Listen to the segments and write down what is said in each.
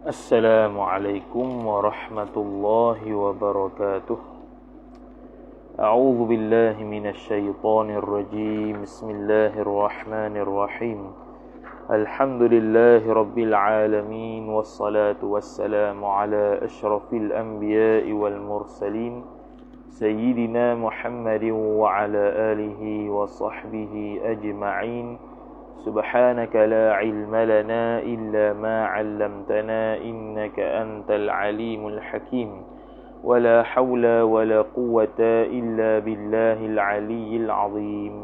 Assalamualaikum warahmatullahi wabarakatuh. A'udzu billahi minasy syaithanir rajim. Bismillahirrahmanirrahim. Alhamdulillahi rabbil alamin wassalatu wassalamu ala asyrafil anbiya'i wal mursalin sayyidina Muhammadin wa ala alihi wa sahbihi ajma'in. سبحانك لا علم لنا إلا ما علمتنا إنك أنت العليم الحكيم ولا حول ولا قوة إلا بالله العلي العظيم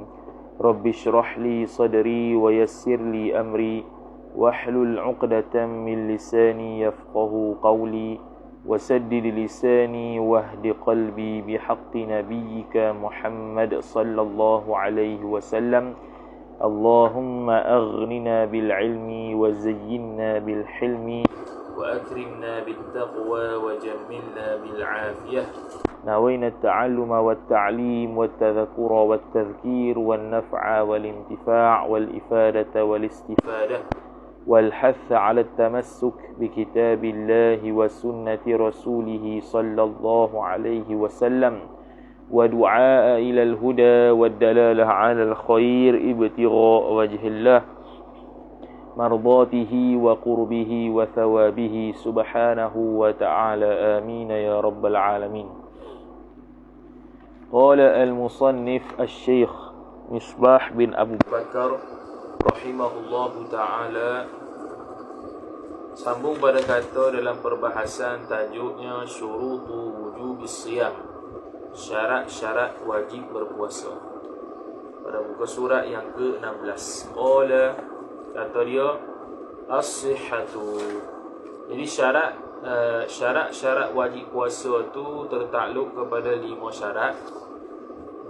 رب اشرح لي صدري ويسر لي أمري واحلل عقدة من لساني يفقه قولي وسدد لساني واهد قلبي بحق نبيك محمد صلى الله عليه وسلم اللهم أغننا بالعلم وزينا بالحلم وأكرمنا بالتقوى وجملنا بالعافية نوينا التعلم والتعليم والتذكر والتذكير والنفع والانتفاع والإفادة والاستفادة والحث على التمسك بكتاب الله وسنة رسوله صلى الله عليه وسلم ودعاء إلى الهدى والدلالة على الخير ابتغاء وجه الله مرضاته وقربه وثوابه سبحانه وتعالى آمين يا رب العالمين. قال المصنف الشيخ مصباح بن أبو بكر رحمه الله تعالى, sambung pada kata dalam perbahasan tajuknya syurutu wujubis siyam, syarat-syarat wajib berpuasa, pada muka surat yang ke-16. Qala, kata dia, as-sihhatu. Jadi syarat-syarat wajib puasa tu tertakluk kepada 5 syarat,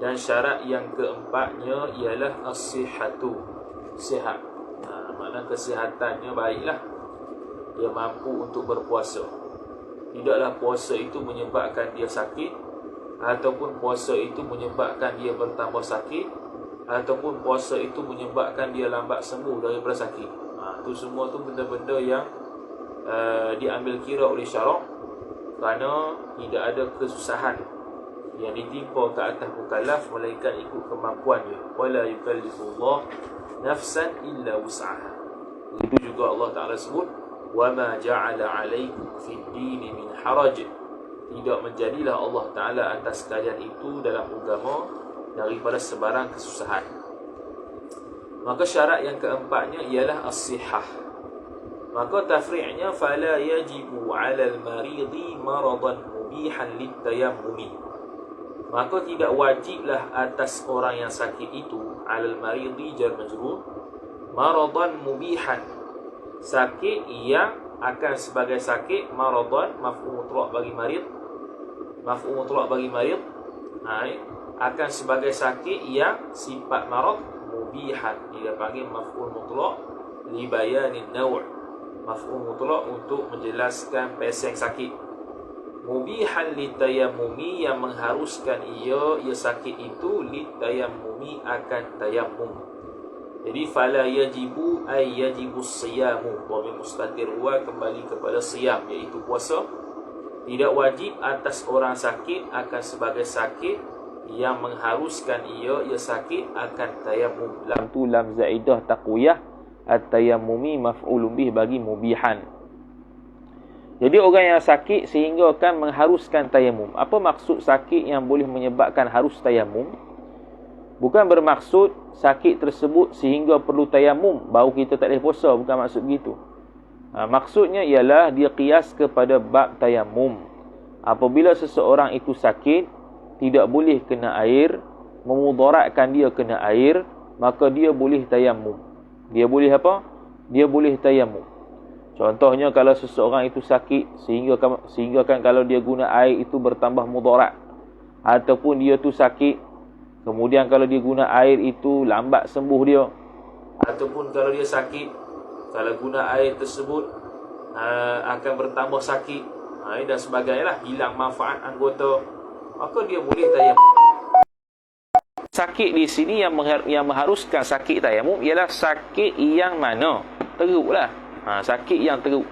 dan syarat yang keempatnya ialah as-sihhatu, sihat. Makna kesihatannya baiklah, dia mampu untuk berpuasa. Tidaklah puasa itu menyebabkan dia sakit, ataupun puasa itu menyebabkan dia bertambah sakit, ataupun puasa itu menyebabkan dia lambat sembuh daripada sakit. Itu semua tu benda-benda yang diambil kira oleh syarak, kerana tidak ada kesusahan yang ditimpa ke atas mukallaf melainkan ikut kemampuannya. Wala yukallifullah nafsan illa wus'aha. Itu juga Allah Ta'ala sebut, wa ma ja'ala 'alaikum fid dini min haraj. Tidak menjadilah Allah Ta'ala atas kalian itu dalam agama daripada sebarang kesusahan. Maka syarat yang keempatnya ialah as-sihah. Maka tafri'nya fala yajibu 'alal maridi maradan mubihan litayammumi. Maka tidak wajiblah atas orang yang sakit itu, 'alal maridi jar majrur, maradan mubihan, sakit yang akan sebagai sakit, maradan maf'ul mutlaq bagi marid, maf'ul mutlaq bagi marid, akan sebagai sakit yang sifat marad mubihan, dia panggil maf'ul mutlaq li bayanin naw', maf'ul mutlaq untuk menjelaskan peseng sakit. Mubihan li tayammumi, yang mengharuskan ia sakit itu li tayammumi, akan tayammum. Jadi fala yajibu ay yajibu siyamu, dhamir mustatir huwa kembali kepada siyam, iaitu puasa. Tidak wajib atas orang sakit akan sebagai sakit yang mengharuskan ia sakit akan tayammum. Lam tu lam zaidah taqwiyah, at-tayammumi maf'ulun bih bagi mubihan. Jadi orang yang sakit sehingga akan mengharuskan tayammum. Apa maksud sakit yang boleh menyebabkan harus tayammum? Bukan bermaksud sakit tersebut sehingga perlu tayammum baru kita tak boleh puasa, bukan maksud begitu. Maksudnya ialah dia qiyas kepada bab tayammum. Apabila seseorang itu sakit, tidak boleh kena air, memudaratkan dia kena air, maka dia boleh tayammum. Dia boleh apa? Dia boleh tayammum. Contohnya kalau seseorang itu sakit sehingga kan kalau dia guna air itu bertambah mudarat, ataupun dia tu sakit kemudian kalau dia guna air itu lambat sembuh dia, ataupun kalau dia sakit, kalau guna air tersebut akan bertambah sakit dan sebagainya, hilang manfaat anggota, maka dia boleh tayammum. Sakit di sini yang mengharuskan sakit tayamum ialah sakit yang mana? Teruk lah. Sakit yang teruk.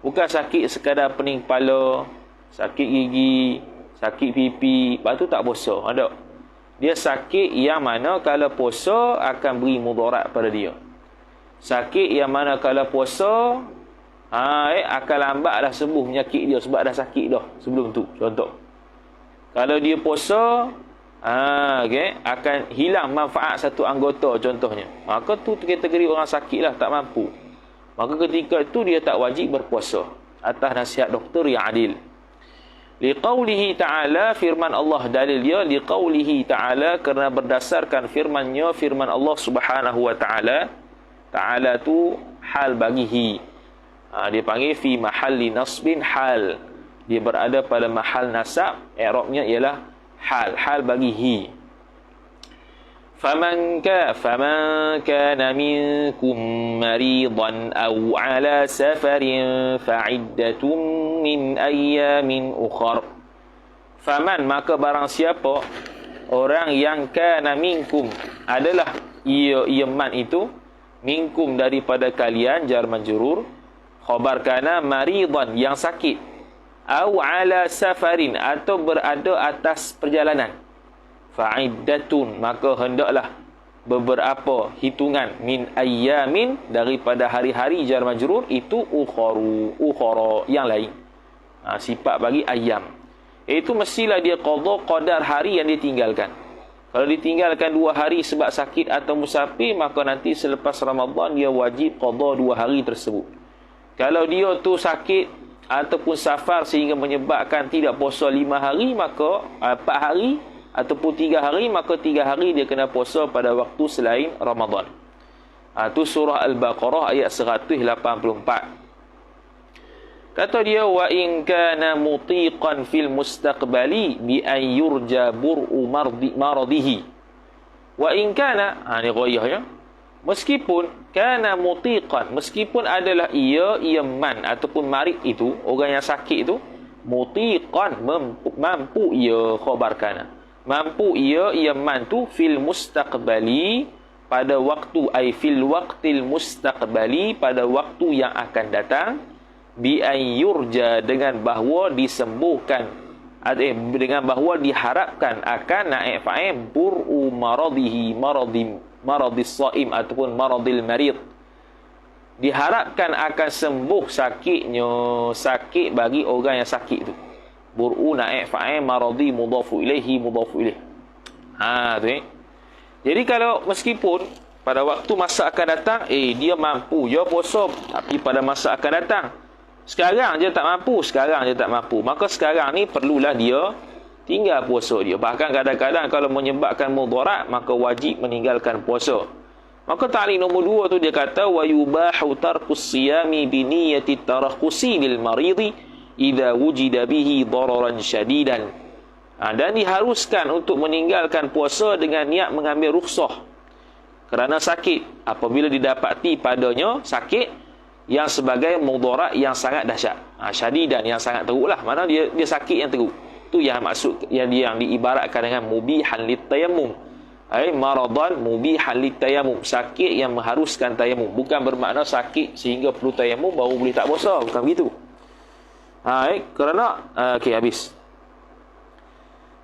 Bukan sakit sekadar pening kepala, sakit gigi, sakit pipi, lepas tu tak puasa. Ada. Dia sakit yang mana kalau puasa akan beri mudarat pada dia. Sakit yang mana kalau puasa akan lambatlah sembuh penyakit dia sebab dah sakit dah sebelum tu. Contoh. Kalau dia puasa, akan hilang manfaat satu anggota contohnya. Maka tu kategori orang sakit lah, tak mampu. Maka ketika itu dia tak wajib berpuasa atas nasihat doktor yang adil. Liqaulihi ta'ala, firman Allah, dalil dia liqaulihi ta'ala, kerana berdasarkan firman-Nya, firman Allah Subhanahu wa ta'ala. Ta'ala tu hal bagihi. Dia panggil fi mahalli nasbin hal. Dia berada pada mahal nasab, i'rabnya ialah hal bagihi. فمن كان منكم مريضا أو على سفر فعدة من أيام أخر. Faman, maka barang siapa orang yang kana minkum, adalah ia man itu, minkum daripada kalian, jar majrur, khabar kana maridan, yang sakit, au ala safarin, atau berada atas perjalanan, fa'iddatun, maka hendaklah beberapa hitungan, min ayyamin, daripada hari-hari, jar majrur itu ukhara, yang lain. Sifat bagi ayyam, itu mestilah dia qadar hari yang ditinggalkan. Kalau ditinggalkan 2 hari sebab sakit atau musafir, maka nanti selepas Ramadan dia wajib qada 2 hari tersebut. Kalau dia tu sakit ataupun safar sehingga menyebabkan tidak puasa 5 hari, maka 4 hari ataupun 3 hari, maka 3 hari dia kena puasa pada waktu selain Ramadan. Itu surah Al-Baqarah ayat 184. Kata dia, wa in kana mutiqan fil mustaqbali bi an yurja bur'u maradihi. Wa in kana, ni ghaiyah ya. Meskipun kana mutiqan, meskipun adalah ia man ataupun marid itu, orang yang sakit itu, mutiqan, mampu ia, khabar kana, mampu ia man tu, fil mustaqbali, pada waktu, ay fil waqtil mustaqbali, pada waktu yang akan datang, bi an yurja, dengan bahawa disembuhkan, dengan bahawa diharapkan akan naik fa'il bur'u maradihi, maradis saim ataupun maradil marid, diharapkan akan sembuh sakitnya, sakit bagi orang yang sakit itu. Bur'u naik fa'il, maradi mudhafu ilaihi, mudhafu ilaih. Tu Jadi kalau meskipun pada waktu masa akan datang, dia mampu, dia puasa, tapi pada masa akan datang sekarang je tak mampu, maka sekarang ni perlulah dia tinggal puasa dia. Bahkan kadang-kadang kalau menyebabkan mudarat, maka wajib meninggalkan puasa. Maka ta'liq nombor 2 tu dia kata, wa yubahu tarkus siyami bi niyyati tarakhusi lil maridi idza wujida bihi dararan syadidan. Dan diharuskan untuk meninggalkan puasa dengan niat mengambil rukhsah kerana sakit, apabila didapati padanya sakit yang sebagai mudarat yang sangat dahsyat, syadidan, yang sangat teruk lah. Mana dia sakit yang teruk. Tu yang maksud, yang diibaratkan dengan mubihan litayammum. Maradan mubihan litayammum, sakit yang mengharuskan tayamum. Bukan bermakna sakit sehingga perlu tayamum baru boleh tak puasa, bukan begitu. Kerana habis.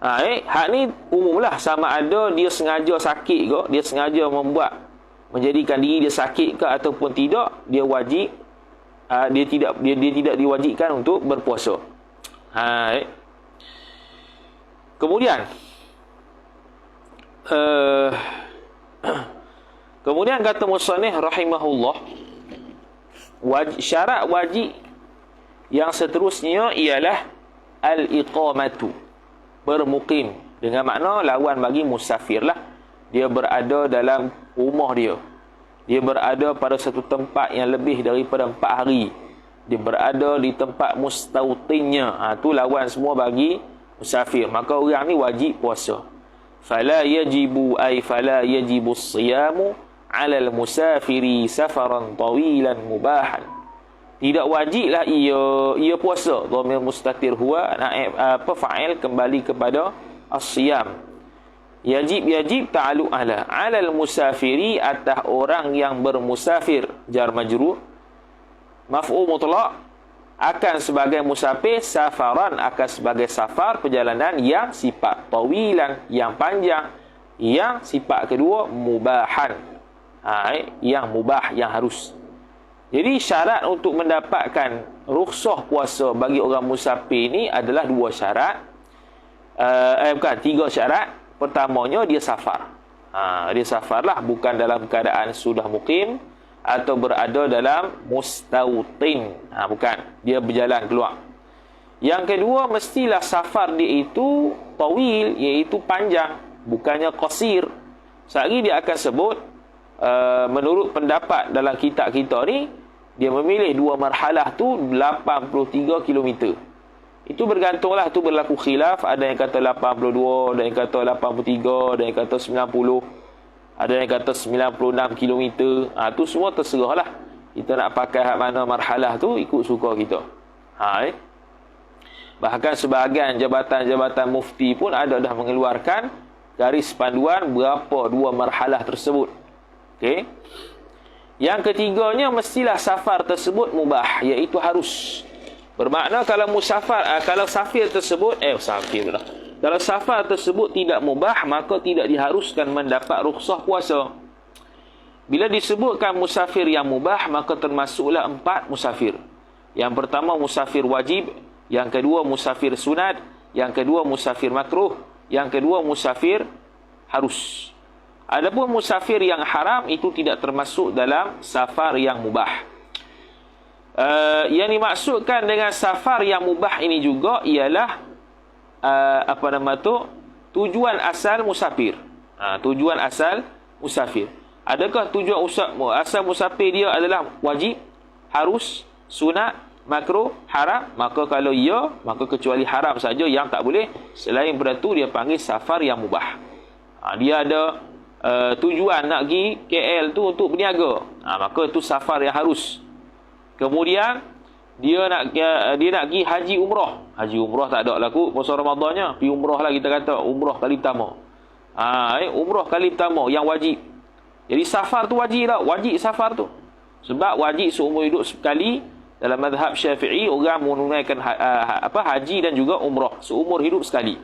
Hak ni umumlah, sama ada dia sengaja sakit ke, dia sengaja menjadikan diri dia sakit ke ataupun tidak, dia wajib, dia tidak diwajibkan untuk berpuasa. Kemudian kata musannif rahimahullah, syarat wajib yang seterusnya ialah al-iqamatu, bermukim, dengan makna lawan bagi musafir lah. Dia berada dalam rumah dia berada pada satu tempat yang lebih daripada 4 hari, dia berada di tempat mustautinnya, tu lawan semua bagi musafir, maka orang ni wajib puasa. Fala yajibu siyamu 'ala al-musafiri safaran tawilan mubahan. Tidak wajiblah ia puasa. Dhamir mustatir huwa naib fa'il kembali kepada as-siyam. Yajib ta'alluq ala al-musafiri, atas orang yang bermusafir, jar majrur, maf'ul mutlaq, akan sebagai musafir, safaran akan sebagai safar, perjalanan yang sifat tawilan, yang panjang, yang sifat kedua mubahan, yang mubah, yang harus. Jadi syarat untuk mendapatkan rukhsah puasa bagi orang musafir ni adalah 2 syarat. Bukan, 3 syarat. Pertamanya dia safar. Dia safar lah, bukan dalam keadaan sudah mukim atau berada dalam mustautin. Bukan, dia berjalan keluar. Yang kedua, mestilah safar dia itu tawil, iaitu panjang, bukannya qasir. Sehari dia akan sebut, menurut pendapat dalam kitab kita ni, dia memilih 2 marhalah tu 83 km. Itu bergantunglah, tu berlaku khilaf. Ada yang kata 82, ada yang kata 83, ada yang kata 90, ada yang kata 96 km. Tu semua terserah lah. Kita nak pakai hak mana marhalah tu, ikut suka kita. Bahkan sebahagian jabatan-jabatan mufti pun ada dah mengeluarkan garis panduan berapa 2 marhalah tersebut. Okey. Yang ketiganya, mestilah safar tersebut mubah, iaitu harus. Bermakna kalau kalau safir tersebut kalau safar tersebut tidak mubah, maka tidak diharuskan mendapat rukhsah puasa. Bila disebutkan musafir yang mubah, maka termasuklah 4 musafir. Yang pertama musafir wajib, yang kedua musafir sunat, yang kedua musafir makruh, yang kedua musafir harus. Adapun musafir yang haram itu tidak termasuk dalam safar yang mubah. Yang dimaksudkan dengan safar yang mubah ini juga ialah tujuan asal musafir. Tujuan asal musafir. Adakah tujuan asal musafir dia adalah wajib, harus, sunat, makruh, haram? Maka kalau ya, maka kecuali haram saja yang tak boleh. Selain beratu dia panggil safar yang mubah. Dia ada tujuan nak pergi KL tu untuk berniaga, maka itu safar yang harus. Kemudian dia nak pergi haji umrah. Haji umrah tak ada laku puasa Ramadannya, pergi umrah lah, kita kata umrah kali pertama. Umrah kali pertama yang wajib. Jadi safar tu wajib tak? Wajib safar tu. Sebab wajib seumur hidup sekali. Dalam mazhab Syafi'i, orang menunaikan haji dan juga umrah seumur hidup sekali.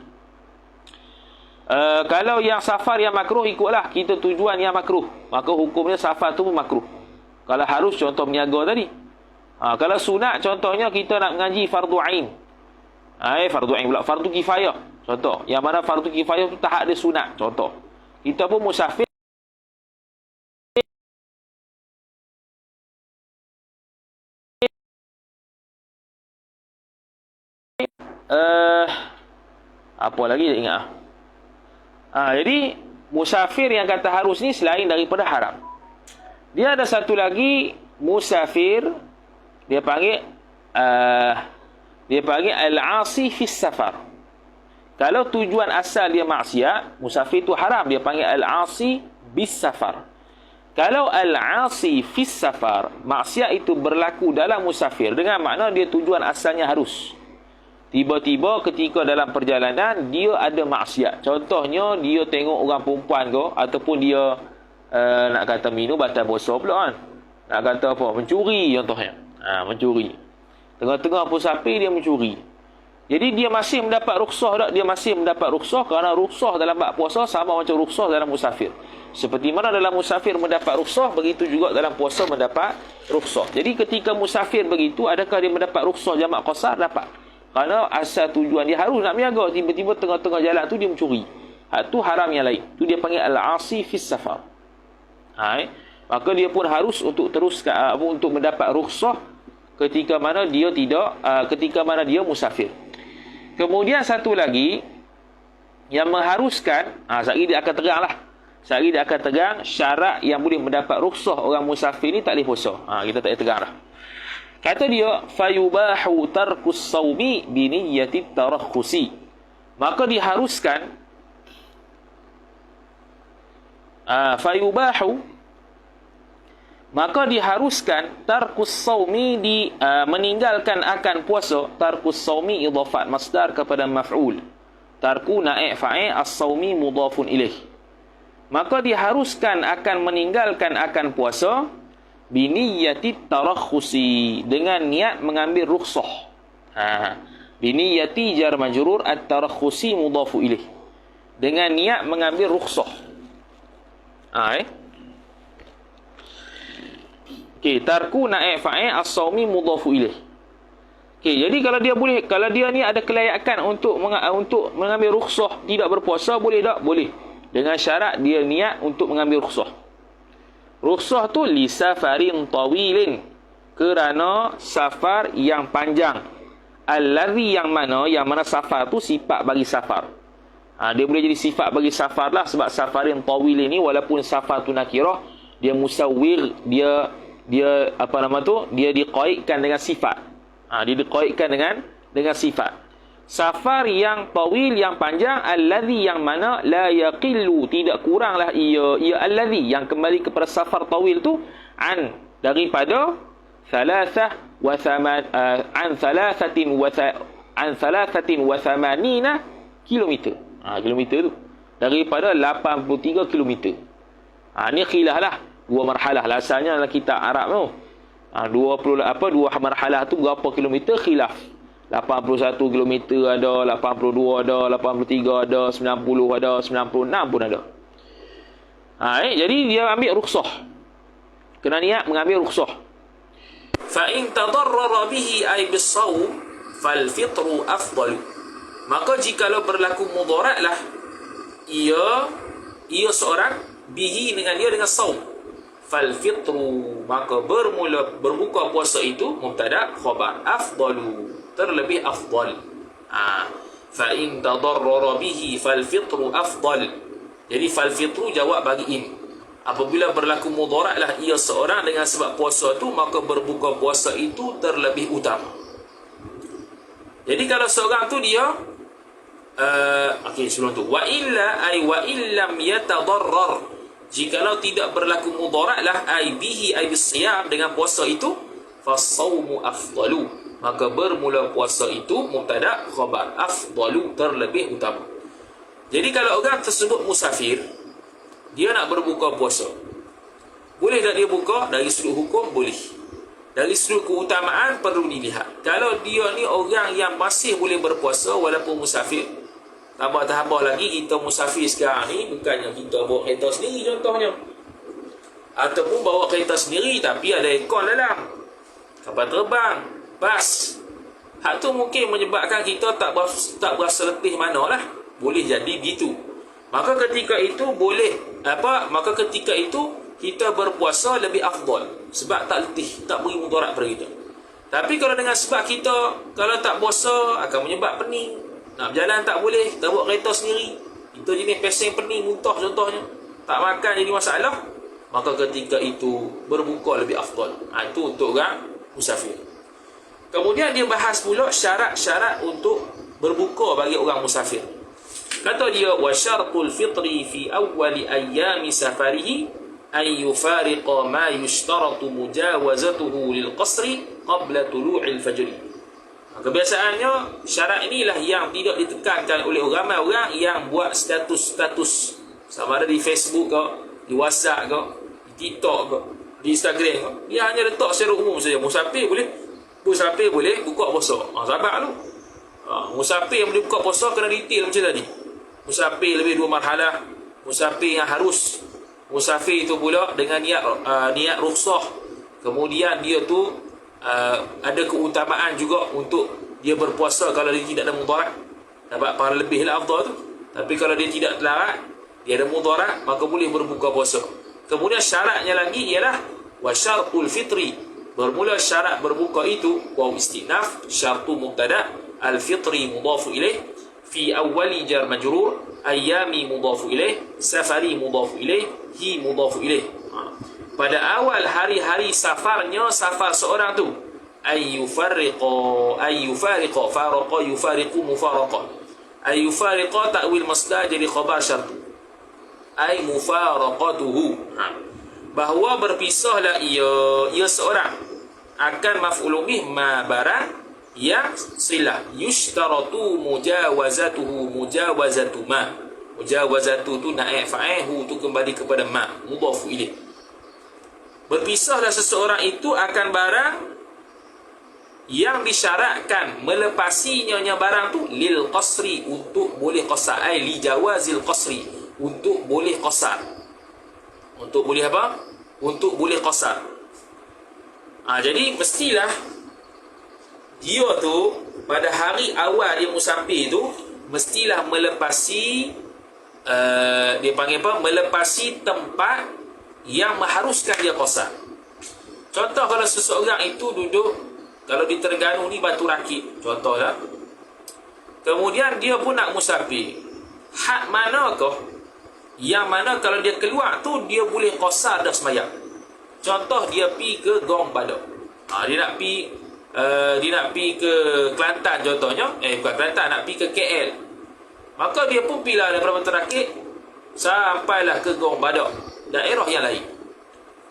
Kalau yang safar yang makruh, ikutlah kita tujuan yang makruh, maka hukumnya safar tu makruh. Kalau harus, contoh berniaga tadi. Kalau sunat, contohnya kita nak mengaji fardu ain. Fardu ain pula, fardu kifayah. Contoh, yang mana fardu kifayah tu tak ada sunat. Contoh, kita pun musafir. Apa lagi tak ingat? Jadi musafir yang kata harus ni selain daripada haram. Dia ada satu lagi musafir, dia panggil al-asi fis safar. Kalau tujuan asal dia maksiat, musafir tu haram, dia panggil al-asi bis safar. Kalau al-asi fis safar, maksiat itu berlaku dalam musafir dengan makna dia tujuan asalnya harus. Tiba-tiba ketika dalam perjalanan dia ada maksiat. Contohnya dia tengok orang perempuan ke, ataupun dia nak kata minum batal puasa pula kan. Nak kata apa? Mencuri contohnya. Mencuri. Tengah-tengah musafir dia mencuri. Jadi dia masih mendapat rukhsah tak? Dia masih mendapat rukhsah, kerana rukhsah dalam bab puasa sama macam rukhsah dalam musafir. Seperti mana dalam musafir mendapat rukhsah, begitu juga dalam puasa mendapat rukhsah. Jadi ketika musafir begitu, adakah dia mendapat rukhsah jamak qasar? Dapat. Kerana asal tujuan dia harus nak berniaga, tiba-tiba tengah-tengah jalan tu dia mencuri. Itu haram yang lain. Tu dia panggil al-asi fis safar. Maka dia pun harus untuk teruskan untuk mendapat rukhsah ketika mana dia ketika mana dia musafir. Kemudian satu lagi yang mengharuskan, sekali dia akan terang lah. Sekali dia akan terang syarat yang boleh mendapat rukhsah orang musafir ni tak boleh puasa. Kita tak boleh terang lah. Kata dia, fayubahu tarkus sawmi biniyati tarakhusi. Maka diharuskan maka diharuskan tarkus sawmi meninggalkan akan puasa. Tarkus sawmi idhafat masdar kepada maf'ul. Tarku na'i' fa'i as-sawmi mudhafun ilaih. Maka diharuskan akan meninggalkan akan puasa biniyati tarakhusi, dengan niat mengambil rukhsah. Biniyati jar majrur, at-tarakhusi mudhafu ilaih, dengan niat mengambil rukhsah. Okey, tarku naib fa'il as-saumi mudhafu ilaih. Okey, jadi kalau dia ni ada kelayakan untuk mengambil rukhsah tidak berpuasa, boleh tak? Boleh. Dengan syarat dia niat untuk mengambil rukhsah. Rukhsah tu li safarin tawilin, kerana safar yang panjang. Allazi yang mana safar tu sifat bagi safar. Dia boleh jadi sifat bagi safar lah, sebab safarin tawil ini walaupun safar tu nakirah, dia musawwir, dia apa nama tu, dia diqaidkan dengan sifat. Dia diqaidkan dengan sifat. Safar yang tawil, yang panjang, allazi yang mana la yaqillu, tidak kuranglah ia allazi yang kembali kepada safar tawil tu daripada thalathah wa thaman an thalathatin wa thamanina kilometer. Kilometer tu daripada 83 kilometer. Ni khilaf lah, dua marhalah lah asalnya dalam kitab Arab tu. 2 marhalah tu berapa kilometer khilaf. 81 kilometer ada, 82 ada, 83 ada, 90 ada, 96 pun ada. Jadi dia ambil rukhsah. Kena niat mengambil rukhsah. Fa in tadarrara bihi ay bis-shaum fal fitru afdalu. Maka jikalau berlaku mudaratlah ia seorang bihi dengan dia dengan saum, fal fitru, maka berbuka puasa itu mubtada khabar, afdalu, terlebih afdal. Fa in tadarrara bihi fal fitru afdal. Jadi fal fitru jawab bagi in. Apabila berlaku mudaratlah ia seorang dengan sebab puasa itu, maka berbuka puasa itu terlebih utama. Jadi kalau seorang tu dia sebelum tu wa illam yatadarrar, jikalau tidak berlaku mudaratlah bihi bis-siyam, dengan puasa itu, fas-saumu afdalu, maka bermula puasa itu mubtada khabar, afdalu, terlebih utama. Jadi kalau orang tersebut musafir, dia nak berbuka puasa, boleh tak dia buka? Dari sudut hukum boleh, dari sudut keutamaan perlu dilihat. Kalau dia ni orang yang masih boleh berpuasa walaupun musafir, tambah lagi kita musafir sekarang ni, bukannya kita bawa kereta sendiri contohnya, ataupun bawa kereta sendiri tapi ada aircon dalam, kapal terbang, bas. Hak tu mungkin menyebabkan kita tak berasa letih manalah. Boleh jadi gitu. Maka ketika itu kita berpuasa lebih afdal, sebab tak letih, tak beri mudarat pada kita. Tapi kalau dengan sebab kita kalau tak puasa akan menyebab pening, nak berjalan tak boleh, kita bawa kereta sendiri, kita jenis pesen pening, muntah contohnya, tak makan jadi masalah, maka ketika itu berbuka lebih afdal. Itu untuk orang musafir. Kemudian dia bahas pula syarat-syarat untuk berbuka bagi orang musafir. Kata dia, wa syartul fitri fi awwali ayyami safarihi ay yufariqa ma yushtaratu mujawazatuhu lil qasri qabla tulu'il fajr. Kebiasaannya syarat inilah yang tidak ditekankan oleh ramai orang yang buat status-status, sama ada di Facebook ke, di WhatsApp ke, di TikTok ke, di Instagram ke. Dia hanya letak secara umum saja, musafir boleh buka puasa. Sahabat tu, musafir yang boleh buka puasa kena detail macam tadi. Musafir lebih 2 marhalah, musafir yang harus, musafir itu pula dengan niat rukhsah. Kemudian dia tu ada keutamaan juga untuk dia berpuasa kalau dia tidak ada mudarat, dapat pahala lebih lah afdal tu. Tapi kalau dia tidak telarat, dia ada mudarat, maka boleh berbuka puasa. Kemudian syaratnya lagi ialah wa syartul fitri, bermula syarat berbuka itu waw istinaf, syartu mubtada, al fitri mudhafu ilaih, fi awwali jar majrur, ayyami mudhafu ilaih, safari mudhafu ilaih, hi mudhafu ilaih. Pada awal hari-hari safarnya, safar seorang tu, ayyufariqa, faraqa yufariqu mufaraqa, ayyufariqa ta'wil masdar jadi khabar syartu, ay mufaraqatuhu, bahawa berpisahlah ia seorang, akan maf'ulun bih ma barang yang silah, yushtaratu mujawazatuhu, mujawazatu ma, mujawazatu tu naik fa'il, hu tu kembali kepada ma, mudhafu ilaih. Berpisahlah seseorang itu akan barang yang disyaratkan melepasinya barang tu lil qasri, untuk boleh qasar, ai li jawazil qasri, untuk boleh qasar. Untuk boleh apa? Untuk boleh qasar. Jadi mestilah dia tu pada hari awal dia musafir tu mestilah melepasi dia panggil apa? Melepasi tempat yang mengharuskan dia qasar. Contoh kalau seseorang itu duduk, kalau di Terengganu ni Batu Rakit contohlah, kemudian dia pun nak musafir, hak manakah yang mana kalau dia keluar tu dia boleh qasar dah sembahyang? Contoh dia pi ke Gong Badak, dia nak pi ke Kelantan contohnya, bukan Kelantan, nak pi ke KL, maka dia pun pilah daripada Batu Rakit sampailah ke Gong Badak, daerah yang lain.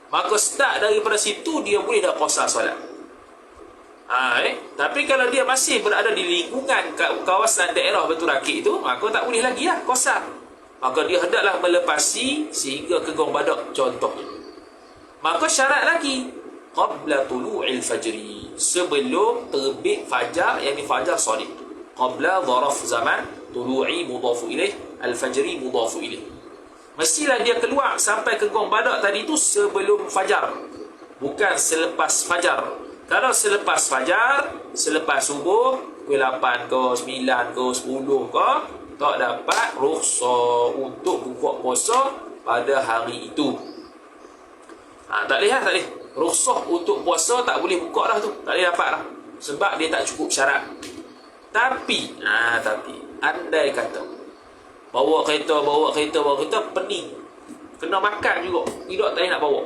Maka start daripada situ dia boleh dah qasar solat. Tapi kalau dia masih berada di lingkungan kawasan daerah Batu Rakit itu, maka tak boleh lagi lah qasar. Maka dia hendaklah melepasi sehingga ke Gong Badak contohnya. Maka syarat lagi, qabla tulu'il fajri, sebelum terbit fajar, yakni fajar shadiq. Qabla zaraf zaman, tulu'i mudhafu ilaih, al-fajri mudhafu ilaih. Mestilah dia keluar sampai ke Gong Badak tadi tu sebelum fajar, bukan selepas fajar. Kalau selepas fajar, selepas subuh, pukul 8 ke, 9 ke, 10 ke, tak dapat rukhsah untuk buka puasa pada hari itu. Tak boleh lah, tak boleh. Rukhsah untuk puasa tak boleh buka dah tu. Tak boleh dapat dah. Sebab dia tak cukup syarat. Tapi, andai kata, bawa kereta, pening. Kena makan juga. Tidak tak boleh nak bawa.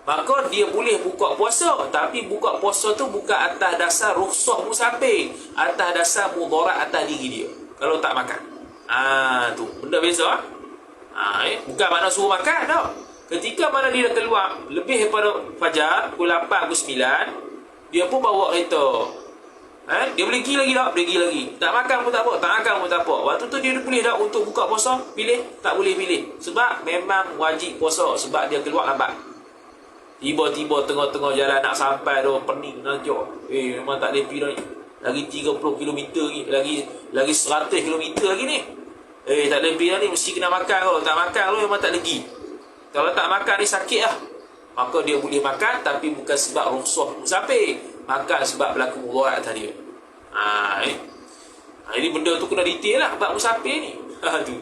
Maka dia boleh buka puasa, tapi buka puasa tu bukan atas dasar rukhsah musafir, atas dasar mudarat atas diri dia kalau tak makan. Tu benda beza. Bukan makna suruh makan dah. Ketika mana dia dah keluar lebih daripada fajar, pukul 8, pukul 9, dia pun bawa kereta. Dia boleh pergi lagi tak? Boleh pergi lagi. Tak makan pun tak apa, tak makan pun tak apa. Waktu tu dia boleh tak untuk buka puasa? Pilih? Tak boleh pilih. Sebab memang wajib puasa, sebab dia keluar lambat. Tiba-tiba tengah-tengah jalan nak sampai dah, pening najak. Memang tak boleh pergi dah ni. Lagi 30 km ni, lagi 100 km lagi ni. Tak boleh pergi dah ni, mesti kena makan. Kalau tak makan tu memang tak legi. Kalau tak makan ni sakit lah. Maka dia boleh makan, tapi bukan sebab rukhsah musafir. Makan sebab berlaku mudarat tadi. Ini benda tu kena detail lah bab musafir ni. Tu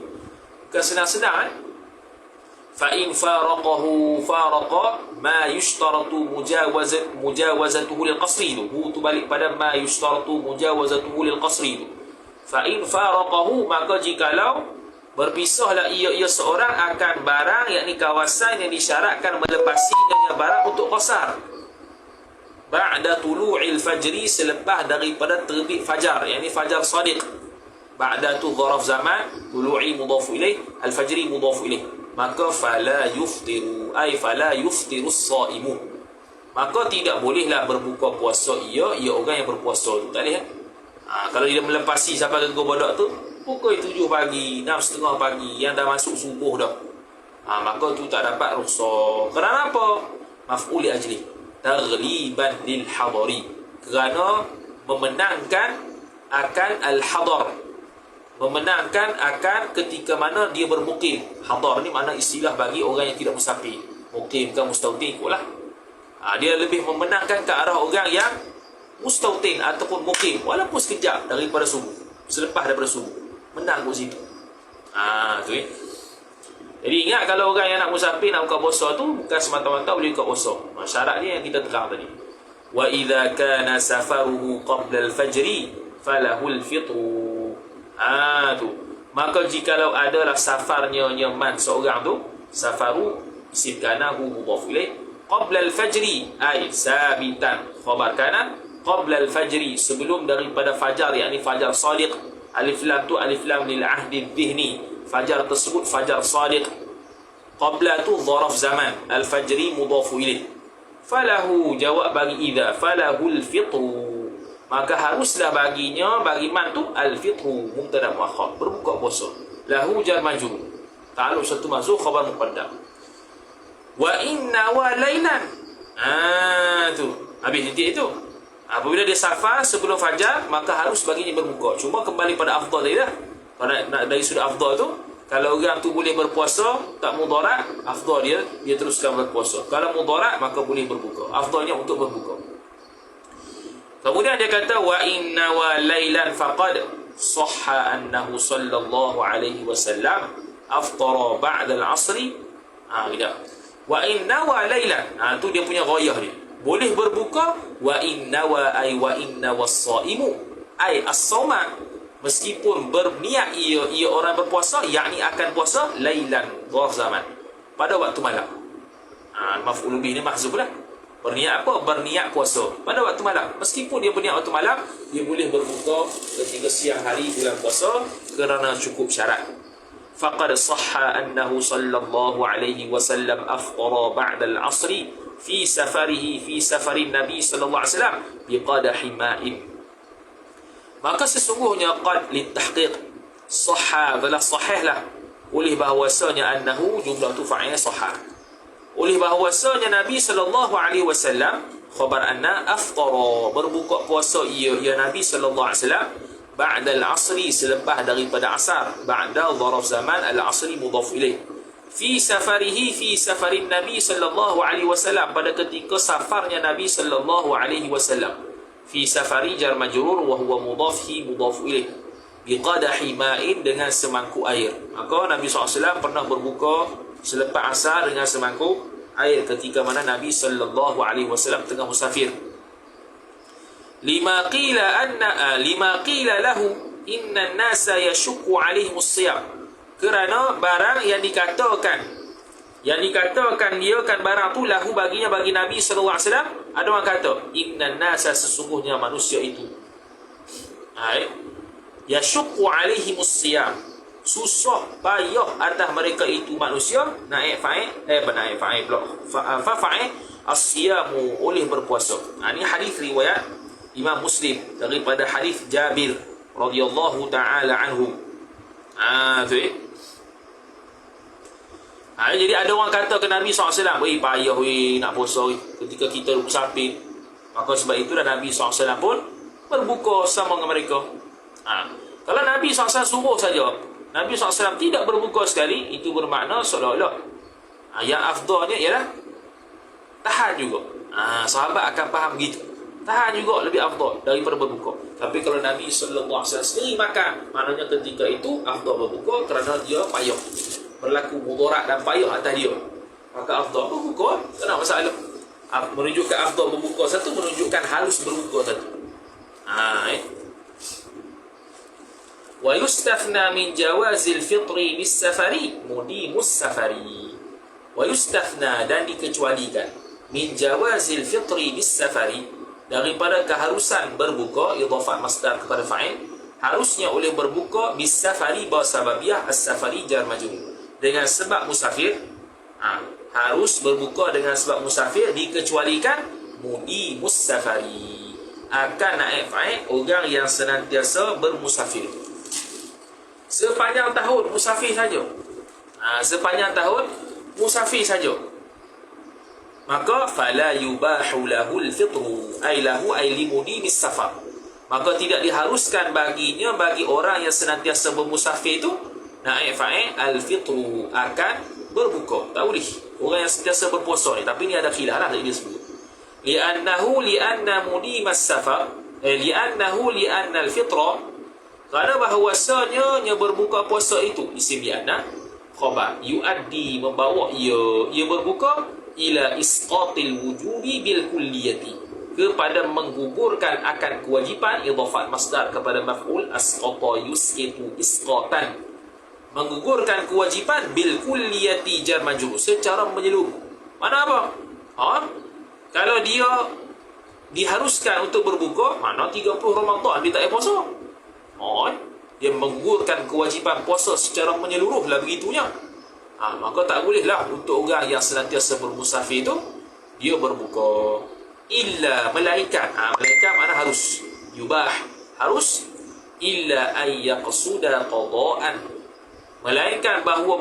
bukan senang-senang. فَإِنْ فَارَقَهُ فَارَقَ مَا يُشْتَرَطُ مُجَاوَزَتُهُ لِلْقَصْرِ. Tu balik pada مَا يُشْتَرَطُ مُجَاوَزَتُهُ لِلْقَصْرِ. فَإِنْ فَارَقَهُ, maka jikalau berpisahlah ia seorang akan barang, yakni kawasan yang disyaratkan melepasinya barang untuk qasar, ba'da tulu'il fajri, selepas daripada terbit fajar, yakni fajar shadiq. Ba'da tu zaraf zaman, tulu'i mudhafu ilaih, al-fajri mudhafu ilaih. Maka fala yuftiru, ay fala yuftiru as-saimu, maka tidak bolehlah berbuka puasa ia orang yang berpuasa tu. Tak boleh. Kalau dia melepasi sampai ke Gong Badak tu pukul 7 pagi, 6.30 pagi, yang dah masuk subuh dah, maka tu tak dapat rukhsah. Kerana apa? Maf'ul li ajli taghliban lil hadari, kerana memenangkan akan al-hadar, memenangkan akan ketika mana dia bermukim. Hadar ni makna istilah bagi orang yang tidak musafir. Mukim kan mustautin ikutlah. Dia lebih memenangkan ke arah orang yang mustautin ataupun mukim, walaupun sekejap daripada subuh, selepas daripada subuh, menang kat situ. Tu Jadi ingat, kalau orang yang nak musafir nak buka puasa tu bukan semata-mata boleh buka puasa. Syarat dia yang kita terang tadi. Wa idza kana safaruhu qabla al-fajri falahul fitru. Tu. Maka jikalau adalah safarnya man seorang tu, safaru isim kana hu mudhaf ilaih, qabla al-fajri ay sabitan, khabar kana qabla al-fajri, sebelum daripada fajar, yakni fajar shadiq. Alif lam tu alif lam lil ahdi dhihni, fajar tersebut fajar shadiq. Qabla tu zaraf zaman, al-fajri mudhafu ilaih. Falahu, jawab bagi idza, falahul fitru, maka haruslah baginya, bagi man tu al-fitru mubtada muakhar, berbuka puasa. Lahu jar majrur, ta'alluq satu mazhuf khabar muqaddam. Wa inna wa lailan. Tu. Habis titik itu. Apabila dia safar sebelum fajar, maka harus baginya berbuka. Cuma kembali pada afdal tadi dah. Kalau nak dari sudut afdal tu, kalau orang tu boleh berpuasa, tak mudarat, afdal dia teruskan berpuasa. Kalau mudarat, maka boleh berbuka. Afdalnya untuk berbuka. Kemudian dia kata wa inna wa lailan faqad sahha annahu sallallahu alaihi wasallam aftara ba'da al-'asri. Tidak. Wa inna wa lailan. Tu dia punya ghayah dia. Boleh berbuka wa inna wa ay wa inna was-saimu ay as-sauma, meskipun berniat ia orang berpuasa, yakni akan puasa lailan dharf zaman, pada waktu malam. Maf'ul bih ni mahzuf lah. Berniat apa? Berniat puasa pada waktu malam. Meskipun dia berniat waktu malam, dia boleh berbuka ketika siang hari bulan puasa kerana cukup syarat. Faqad sahha annahu sallallahu alaihi wasallam aftara ba'da al-'asri fi safarihi fi safarin Nabi sallallahu alaihi wasallam biqadahi ma'in. Maka sesungguhnya qad litahqiq sahha adalah sahihlah oleh bahawasanya annahu jumlah tu fa'il sahha, oleh bahawasanya Nabi sallallahu alaihi wasallam khabar anna aftara berbuka puasa ia Nabi sallallahu alaihi wasallam ba'da al-'asri selepas daripada asar, ba'da dharaf zaman al-'asri mudhaf ilaih, fi safarihi fi safarin Nabi sallallahu alaihi wasallam pada ketika safarnya Nabi sallallahu alaihi wasallam, fi safari jar majrur wa huwa mudhafhi mudhaf ilaih, biqadahi ma'in dengan semangkuk air. Maka Nabi SAW pernah berbuka selepas asar dengan semangkuk air ketika mana Nabi sallallahu alaihi wasallam tengah musafir. Lima qila lahu inna an-nasa yashukku alaihim as-siyam, kerana barang yang dikatakan dia kan barang tu lahu baginya bagi Nabi sallallahu alaihi wasallam, ada orang kata inna an-nasa sesungguhnya manusia itu yashukku alaihim as-siyam, susah payah atas mereka itu manusia, naik fa'il as-siyamu oleh berpuasa. Ini hadis riwayat Imam Muslim daripada hadis Jabir radhiyallahu taala anhu. Jadi ada orang kata ke Nabi SAW, payah nak puasa ketika kita musafir. Maka sebab itulah Nabi SAW pun berbuka sama dengan mereka. Kalau Nabi SAW suruh saja, Nabi SAW tidak berbuka sekali, itu bermakna seolah-olah yang afdalnya ialah tahan juga. Sahabat akan faham gitu, tahan juga lebih afdal daripada berbuka. Tapi kalau Nabi SAW sendiri makan, maknanya ketika itu afdal berbuka kerana dia payah, berlaku mudarat dan payah atas dia, maka afdal berbuka, tak ada masalah. Menunjukkan afdal berbuka satu, menunjukkan halus berbuka satu. Wa yustathna min jawazil fitri bis safari mudimus safari. Wa yustathna, dan dikecualikan, min jawazil fitri bis safari, daripada keharusan berbuka, idhafat masdar kepada fa'il, harusnya oleh berbuka bis safari basababiah as-safari jar majrur, dengan sebab musafir. Harus berbuka dengan sebab musafir, dikecualikan mudimus safari, akan naik fa'il orang yang senantiasa bermusafir. Sepanjang tahun musafir saja. Sepanjang tahun musafir saja, maka fala yubahu lahul fitru ay lahu ay limudi bis safar, maka tidak diharuskan baginya, bagi orang yang senantiasa bermusafir itu, naik fa'il al fitru akan berbuka. Tak boleh orang yang sentiasa berpuasa ni, tapi ni ada khilaf lah dia sebut. Li'anna mudimas safar li'anna al fitra, kerana bahawasanya berbuka puasa itu, isim li'anna khabar yuaddi, membawa ia berbuka ila isqatil wujubi bil kulliyati, kepada menggugurkan akan kewajipan, idhafat masdar kepada maf'ul asqata yusqitu isqatan, menggugurkan kewajipan bil kulliyati jar majrur, secara menyeluruh. Mana apa? Kalau dia diharuskan untuk berbuka, mana 30 Ramadan dia tak payah puasa. Dia menggugurkan kewajipan puasa secara menyeluruh lah begitunya. Maka tak bolehlah untuk orang yang senantiasa bermusafir itu dia berbuka, illa malaikat. Malaikat mana harus, yubah harus, illa ay yaqsuda qada'an, melainkan bahawa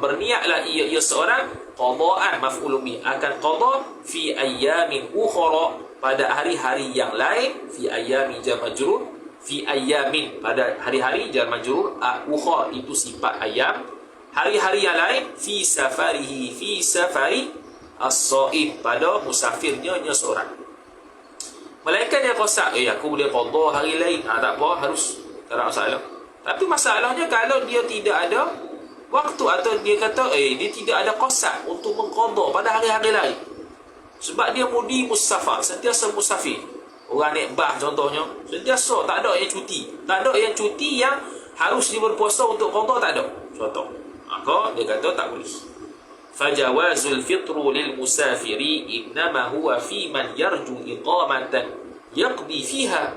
berniatlah ia seorang qadaan maf'ulun bih, akan qada fi ayyamin ukhra, pada hari-hari yang lain. Fi ayyamin jar majrur, fi ayyamin pada hari-hari jar majrur, ukhra itu sifat ayyam, hari-hari yang lain. Fi safarihi, fi safari as-sa'id, pada musafirnya seorang. Melainkan dia qasad, aku boleh qada hari lain, tak apa, harus, tak ada masalah. Tapi masalahnya kalau dia tidak ada waktu, atau dia kata dia tidak ada qasad untuk mengqada pada hari-hari lain, sebab dia mudi musafar, sentiasa musafir. Orang naik bas contohnya, sentiasa, tak ada yang cuti, tak ada yang cuti yang harus dia berpuasa untuk qada, tak ada contoh. Maka dia kata tak boleh. Fajawazul fitru lil musafiri innama huwa fi man yarju iqamatan yaqdi fiha.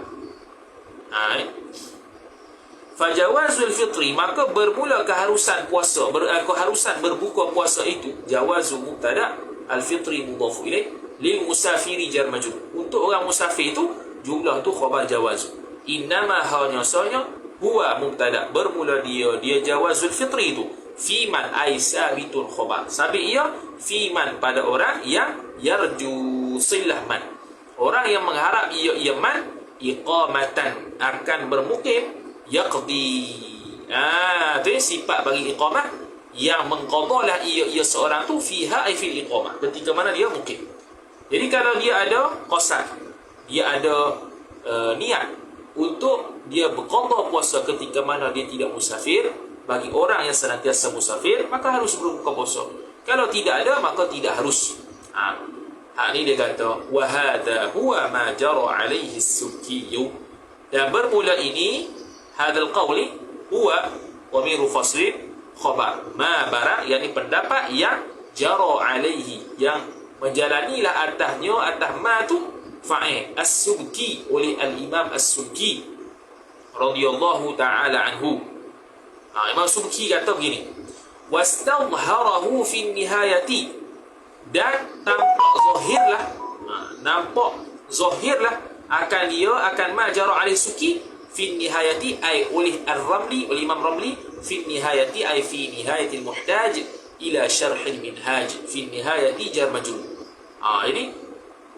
Fajawazul fitri, maka bermula keharusan puasa, keharusan berbuka puasa itu. Jawazu mubtada, al-fitri mudhafu ilaih, lil musafiri jar majrur. Untuk orang musafir itu jumlah tu khabar jawazu. Innama hanya sanya huwa mubtada, bermula dia jawazul fitri itu fiman ay sabitun khabar, sabit ia fiman pada orang yang yarju silah man, orang yang mengharap ia man iqamatan, akan bermukim, yaqdi, tu sifat bagi iqamah, yang mengqadalah ia seorang tu fiha ay fil iqamah, ketika mana dia mukim. Jadi kalau dia ada qasad, dia ada niat untuk dia berqada puasa ketika mana dia tidak musafir, bagi orang yang senantiasa musafir maka harus berbuka puasa. Kalau tidak ada maka tidak harus. Ini dia kata wa hadha huwa ma jara alaihi as-Subki, dan bermula ini hadal qawli huwa dhamiru fasl khabar ma bara, yakni pendapat yang jara alaihi, yang menjalanilah atasnya, atas ma tu fa'il as-Subki, oleh al-Imam as-Subki radhiyallahu ta'ala anhu. Imam Subki kata begini, wastadhharahu fi nihayati, dan nampak zahirlah akan dia, akan majara alaihi Subki fi nihayati, ay oleh al-Ramli, oleh Imam Ramli, fi nihayati ay fi nihayati al-muhtaj ila syarh al-minhaj, fi nihayati jar majrur. Jadi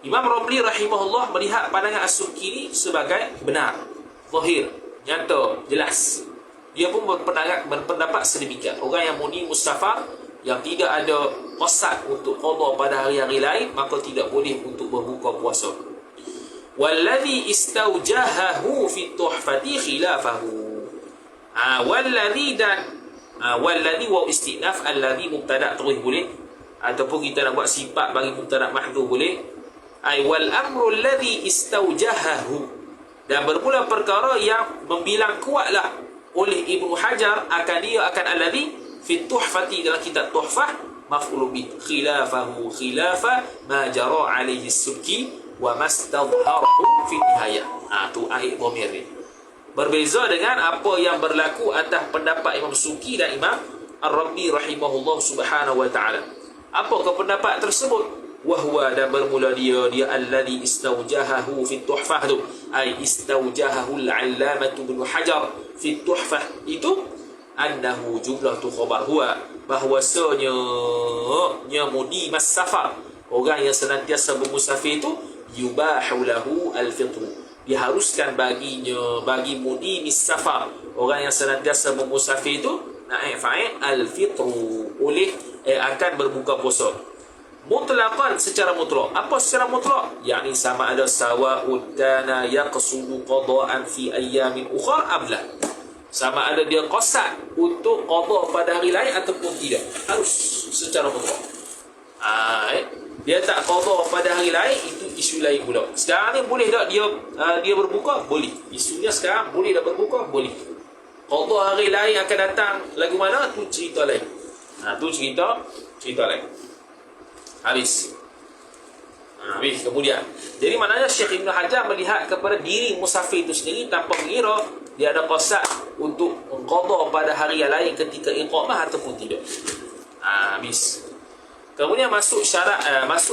Imam Ramli rahimahullah melihat pandangan as-Subki ini sebagai benar, zahir, nyata, jelas. Dia pun berpendapat sedemikian. Orang yang muni mustafar, yang tidak ada qasad untuk qada pada hari-hari lain, maka tidak boleh untuk berbuka puasa. Wallazi istaujahahu fi tuhfati khilafahu. Wallazi dan wallazi wa istinaf, allazi mubtada terus boleh, ataupun kita nak buat sifat bagi mubtada mahdhuf boleh. Wal amru allazi istaujahahu, dan bermula perkara yang membilang kuatlah oleh Ibnu Hajar akan dia, akan alladhi fi tuhfati, dalam kitab tuhfah, maf'ul bih, khilafahu khilafa ma jara alaihi as-Subki wa mastadhharahu fi nihayah. Tu akhir dhamir ni berbeza dengan apa yang berlaku atas pendapat Imam Subki dan Imam Ar-Rabi rahimahullah subhanahu wa ta'ala. Apakah pendapat tersebut? Wahwa, dan bermula dia alladhi istaujahahu fi tuhfah tu, ay istaujahahu al-allamatu bin Hajar fi tuhfah, itu annahu jumlah tu khabar huwa, bahwasanya mudi mas safar, orang yang senantiasa bermusafir itu, yubahu lahu al-fitru, diharuskan baginya, bagi mudi mis safar, orang yang senantiasa bermusafir itu, naik fa'il al-fitru, oleh akan berbuka puasa. Mutlaqan, secara mutlak. Apa secara mutlak? Yakni sama ada sawa'un kana yaqsudu qada'an fi ayyamin ukhra abla, sama ada dia qasad untuk qada pada hari lain ataupun tidak, harus secara mutlak. Dia tak qada pada hari lain, itu isu lain pula. Sekarang ni boleh tak dia berbuka? Boleh. Isunya sekarang boleh tak berbuka? Boleh. Qada hari lain akan datang lagu mana? Tu cerita lain. Tu cerita lain. Habis. Kemudian, jadi maknanya Syekh Ibn Hajar melihat kepada diri musafir itu sendiri tanpa mengira dia ada qasad untuk qada pada hari yang lain ketika iqamah ataupun tidak. Habis. Kemudian masuk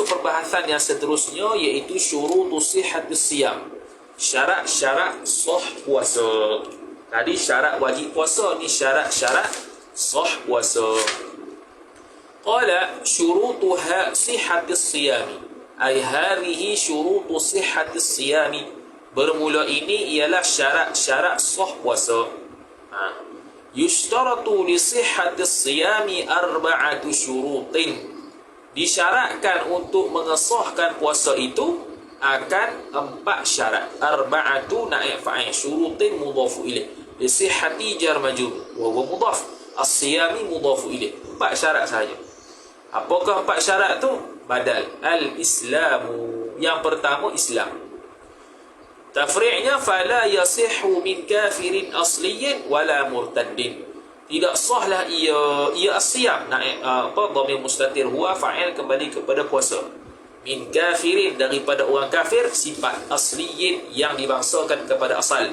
perbahasan yang seterusnya, iaitu syurutus sihhatis siyam, syarat-syarat sah puasa. Tadi syarat wajib puasa, ni syarat-syarat sah puasa. Qala syurutuha sihhatis siyami. Ai hadhihi syurutu sihhatis siyami. Bermula ini ialah syarat-syarat sah puasa. Yushtaratu li sihhatis siyami arba'atu syurutin. Disyaratkan untuk mengesahkan puasa itu akan 4 syarat. Arba'atu naib fa'il, syurutin mudhafu ilaih. Li sihhati jar majrur wa huwa mudhaf. As-siyami mudhafu ilaih. 4 syarat sahaja. Apakah 4 syarat tu? Badal. Al-Islamu. Yang pertama Islam. Tafri'nya fala yasihhu min kafirin asliyin wala murtaddin. Tidak sahlah ia as-siyam. Dhamir mustatir huwa fa'il kembali kepada puasa. Min kafirin daripada orang kafir, sifat asliyin yang dibangsakan kepada asal.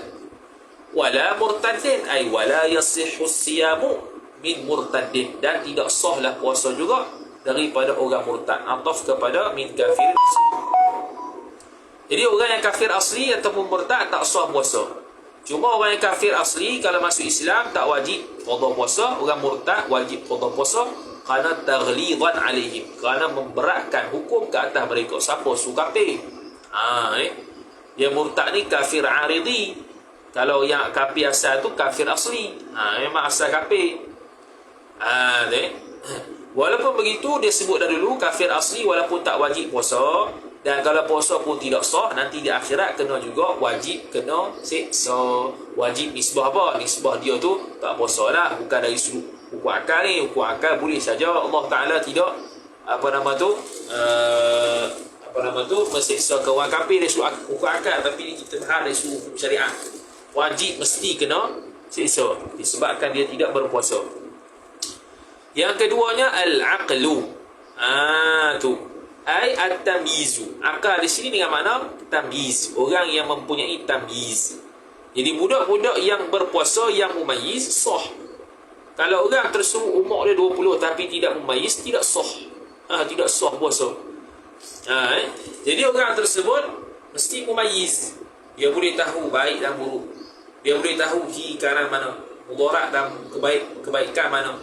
Wala murtaddin ay wala yasihhu as-siyamu min murtaddin, dan tidak sahlah puasa juga daripada orang murtad. Ataf kepada min kafirin asli. Jadi orang yang kafir asli ataupun murtad tak sah puasa. Cuma orang yang kafir asli kalau masuk Islam tak wajib qada puasa, orang murtad wajib qada puasa kerana taghlidan alaihim, kerana memberatkan hukum ke atas mereka. Siapa su kafir? Yang murtad ni kafir aridi. Kalau yang kafir asal tu kafir asli. Memang asal kafir. Walaupun begitu dia sebut dah dulu kafir asli walaupun tak wajib puasa. Dan kalau puasa pun tidak sah, nanti di akhirat kena juga wajib kena siksa. Wajib nisbah apa? Nisbah dia tu tak puasa lah. Bukan dari sudut hukum akal ni. Hukum akal boleh saja. Allah Ta'ala tidak mensiksa ke orang kafir dari sudut hukum akal. Tapi kita hal dari sudut hukum syariat. Wajib mesti kena siksa disebabkan dia tidak berpuasa. Yang keduanya al-aqlu. Tu ai at-tamyizu. Akal di sini dengan makna tamyiz, orang yang mempunyai tamyiz. Jadi budak-budak yang berpuasa yang mumayyiz sah. Kalau orang tersebut umur dia 20 tapi tidak mumayyiz, tidak sah. Tidak sah puasa. Jadi orang tersebut mesti mumayyiz. Dia boleh tahu baik dan buruk. Dia boleh tahu kiri kanan mana, mudarat dan kebaikan mana.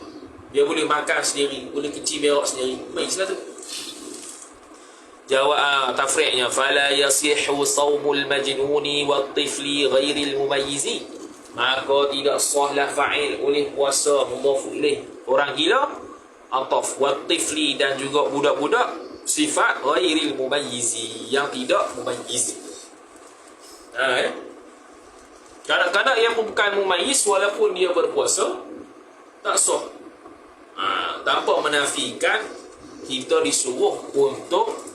Dia boleh makan sendiri, boleh kecil berak sendiri. Mumayyizlah tu. Jawab tafri'nya fala yasihhu shaumul majnuni wat tifli ghairil mumayyizi. Maka tidak sahlah fa'il oleh puasa mudhaf ilaih orang gila, ataf wat tifli dan juga budak-budak, sifat ghairil mumayyizi yang tidak mumayyiz. Kadang-kadang yang bukan mumayyiz walaupun dia berpuasa tak sah. Tanpa menafikan kita disuruh untuk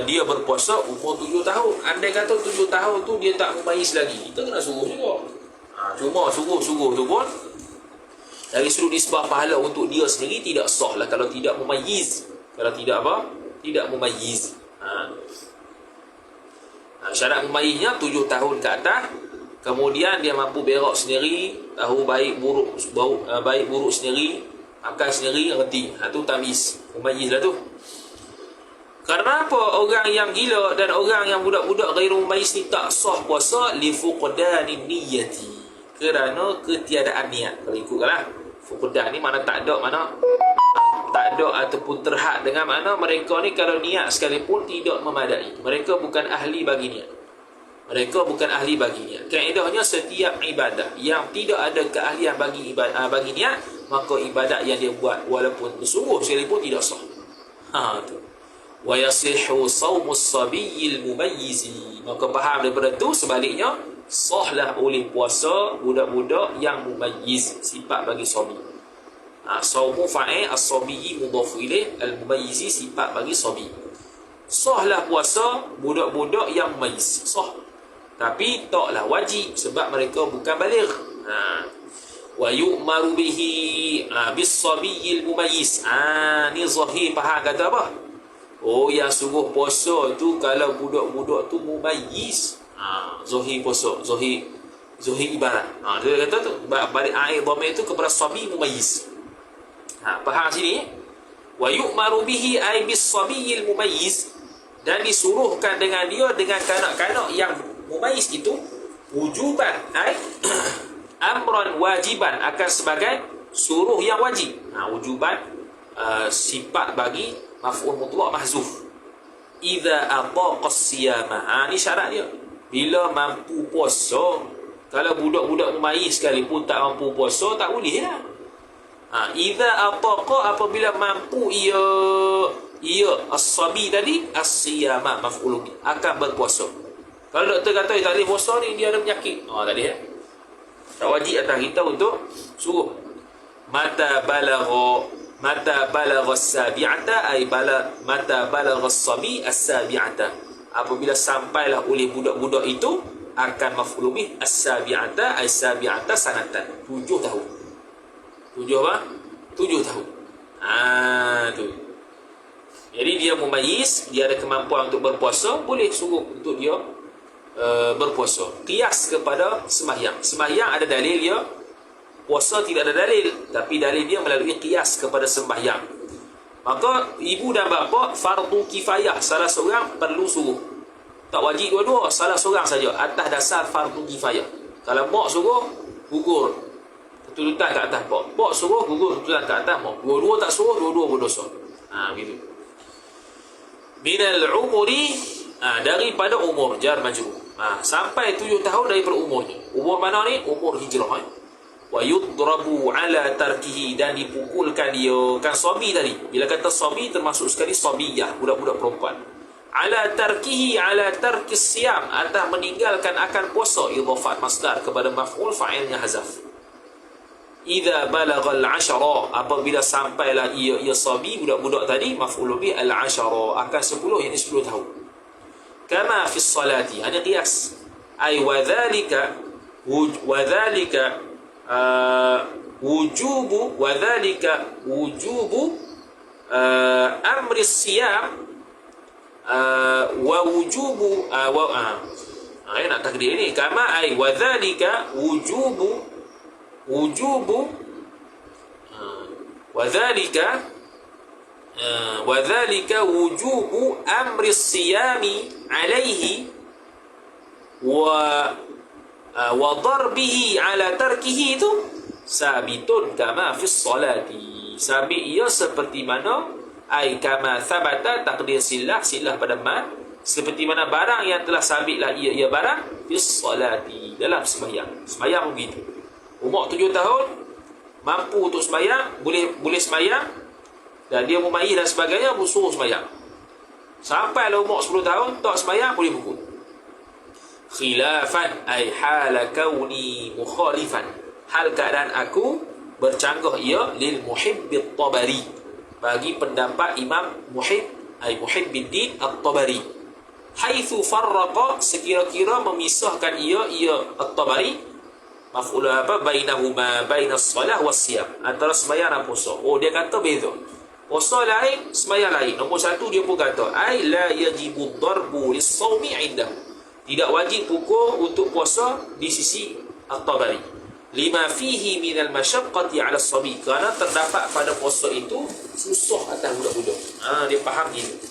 dia berpuasa umur 7 tahun. Andai kata 7 tahun tu dia tak mumayyiz lagi, kita kena suruh juga. Cuma suruh tu pun dari sudut nisbah pahala untuk dia sendiri tidak sah lah kalau tidak mumayyiz. Kalau tidak apa? Tidak mumayyiz. Syarat mumayyiznya 7 tahun ke atas. Kemudian dia mampu berak sendiri, tahu baik buruk sendiri, makan sendiri, reti. Tu tamyiz. Mumayyiz lah tu. Karena apa? Orang yang gila dan orang yang budak-budak ghairu mumayyiz ni tak sah puasa li fuqdanin niyyati. Kerana ketiadaan niat. Kalau ikutkanlah, fuqdan ni mana tak ada, mana tak ada ataupun terhad, dengan mana mereka ni kalau niat sekalipun tidak memadai. Mereka bukan ahli bagi niat. Mereka bukan ahli bagi niat. Kaedahnya setiap ibadah yang tidak ada keahlian bagi niat, maka ibadat yang dia buat walaupun bersungguh sekalipun tidak sah. Tu. Wa yasihhu shaumus sabiyyil mumayyizi. Maka faham daripada tu sebaliknya sahlah oleh puasa budak-budak yang mumayyiz, sifat bagi sabi. Saumu fa'il, as-sabiyyi mudhaf ilaih, al-mumayyizi sifat bagi sabi. Sahlah puasa budak-budak yang mumayyiz, sah. Tapi taklah wajib sebab mereka bukan baligh. Wa yu'maru bihi bis-sabiyyil mumayyiz. Ni zahir faham kata apa? Yang suruh puasa tu kalau budak-budak tu mumayyiz. Zahir puasa, zahir ibarat. Dia kata tu balik air dhamir tu kepada sabi mumayyiz. Faham sini? Wa yu'maru bihi ay bis-sabiyyil mumayyiz, dan disuruhkan dengan dia dengan kanak-kanak yang mumayyiz itu wujuban ay amran wajiban, akan sebagai suruh yang wajib. Wujuban sifat bagi maf'ul mutlaq mahzuf. Idza ataqa as-siyama, ni syarat dia. Bila mampu puasa. Kalau budak-budak mumayyiz sekalipun tak mampu puasa, tak boleh lah. Idza ataqa, apabila mampu ia as-sabi tadi, as-siyama maf'ul bih, akan berpuasa. Kalau doktor kata tak boleh puasa ni, dia ada penyakit, tak boleh. Tak wajib atas kita untuk suruh. Mata balagha as-sabi'ata, ay mata balagha as-sabi as-sabi'ata, apabila sampailah oleh budak-budak itu akan maf'ul bih as-sabi'ata, ay sabi'ata sanatan, 7 tahun. 7 apa? 7 tahun. Tu. Jadi dia mumayyiz, dia ada kemampuan untuk berpuasa, boleh suruh untuk dia berpuasa. Qiyas kepada sembahyang. Sembahyang ada dalil dia, puasa tidak ada dalil, tapi dalil dia melalui qiyas kepada sembahyang. Maka ibu dan bapa fardu kifayah, salah seorang perlu suruh. Tak wajib dua-dua, salah seorang saja atas dasar fardu kifayah. Kalau mak suruh, gugur tuntutan ke atas mak. Mak suruh, gugur tuntutan ke atas mak. Dua-dua tak suruh, dua-dua berdosa. Begitu. Minal umuri, daripada umur, jar majrur. Sampai 7 tahun daripada umurnya. Umur mana ni? Umur hijrah. Wa yudrabu ala tarkihi, dan dipukulkan dia. Kan sabi tadi. Bila kata sabi, termasuk sekali sabiyah, budak-budak perempuan. Ala tarkihi, ala tarkis siyam, atas meninggalkan akan puasa. Idhafat masdar kepada maf'ul, fa'ilnya hazaf. Idza balagal 'ashara, apabila sampailah ia sabi, budak-budak tadi, maf'ul bih al-'ashara, akan 10, yakni 10 tahun. Kama fi salati, hanya qiyas. Ay wa dhalika wujubu amri siyam wa wujubu nak takdir ni. Kama ay wa dhalika wujubu وذلك وجوب أمر الصيام عليه وضربه على تركه itu sabitun kama fi sholati. Sabit ia seperti mana, ai kama thabata, takdir silah pada ma, seperti mana barang yang telah sabitlah ia barang fi sholati, dalam sembahyang. Sembahyang begitu. Umur 7 tahun mampu untuk sembahyang, boleh sembahyang, dan dia mumayyiz dan sebagainya, suruh sembahyang. Sampai lah umur 10 tahun tak sembahyang, boleh pukul. Khilafan ay hala kauni mukhalifan, hal keadaan aku bercanggah ia lil Muhibbit Tabari, bagi pendapat Imam Muhibb ay Muhibbiddin At-Tabari. Haitsu farraqa, sekira-kira memisahkan ia At-Tabari, maf'ul bainahuma, bainas shalah was siyam, antara sembahyang dan puasa. Dia kata beza. Puasa lain, sembahyang lain. Nombor 1 dia pun kata, ai la yajibu darbu lis-shaumi 'indahu, tidak wajib pukul untuk puasa di sisi At-Tabari. Lima fihi minal masyaqqati 'ala as-sabi, kerana terdapat pada puasa itu susah atas budak-budak. Dia faham gitu.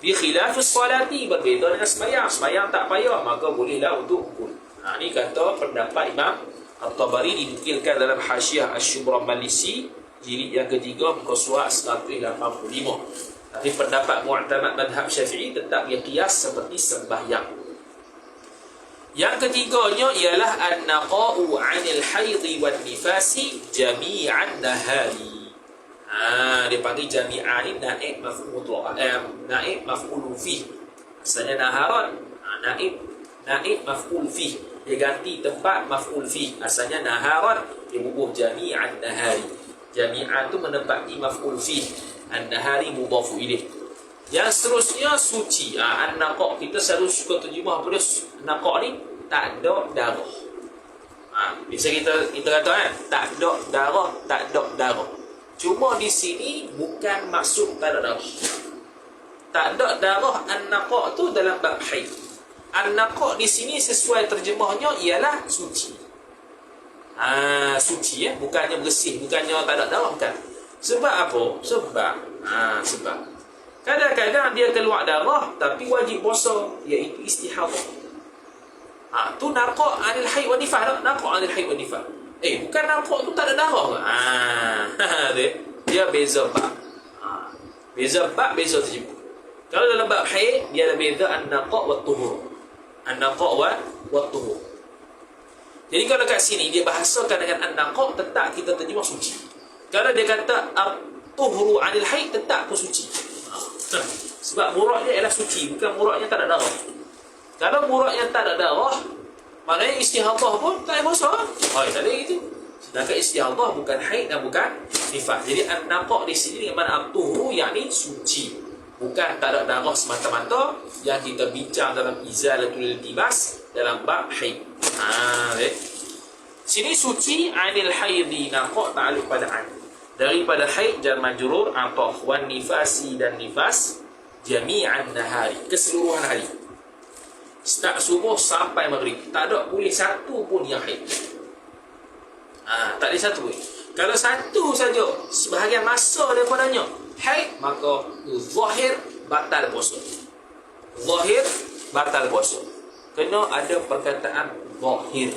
Bi khilafis salati, berbeza dengan sembahyang. Sembahyang tak payah, maka bolehlah untuk pukul. Ini kata pendapat Imam At-Tabari, dinukilkan dalam Hasyiah Asy-Syubra Malisi jilid yang ketiga, muka surat 185. Tapi pendapat mu'tamad madhab Syafi'i tetap dia qiyas seperti sembahyang. Yang ketiganya ialah an-naqa'u 'anil haidhi wan nifasi jami'an nahari. Dia panggil jami'an ni naib maf'ul mutlaq, naib maf'ul fih. Asalnya naharan, naib maf'ul fih. Dia ganti tempat maf'ul fih. Asalnya naharan, dia bubuh jami'an nahari. Jami'an tu menempati maf'ul fih, an-nahari mudhafu ilaih. Yang seterusnya suci. An-naqa', kita selalu suka terjemah pada naqa' ni tak ada darah. Biasa kita kata kan, tak ada darah, tak ada darah. Cuma di sini bukan maksud tak ada darah. Tak ada darah an-naqa' tu dalam bab haid. An-naqa' di sini sesuai terjemahnya ialah suci. Suci, bukannya bersih, bukannya tak ada darah, bukan. Sebab apa? Sebab kadang-kadang dia keluar darah tapi wajib puasa, iaitu istihadah. Tu narqa' anil haid wa nifas tak? Narqa' anil haid wa nifas. Bukan narqa' tu tak ada darah ke? Dia beza bab. Beza bab, beza terjemah. Kalau dalam bab haid, dia ada beza an-naqa' wa tuhur. An-naqa' wa tuhur. Jadi kalau kat sini dia bahasakan dengan an-naqa', tetap kita terjemah suci. Kalau dia kata tuhuru anil haid, tetap pun suci. Sebab muraknya ialah suci, bukan muraknya tak ada darah. Kalau muraknya tak ada darah, maknanya istihadah pun tak ada puasa. Tak ada gitu. Sedangkan istihadah bukan haid dan bukan nifas. Jadi an-naqa' di sini dengan mana tuhuru, yakni suci. Bukan tak ada darah semata-mata yang kita bincang dalam izalatul iltibas dalam bab haid. Sini suci anil haidi, naqa' ta'alluq pada an. Daripada haid jar majrur ataf wan nifasi dan nifas jami'an nahari, keseluruhan hari. Start subuh sampai maghrib, tak ada boleh satu pun yang haid. Tak ada satu pun. Kalau satu saja sebahagian masa daripadanya haid, maka zahir batal puasa. Zahir batal puasa. Kena ada perkataan zahir.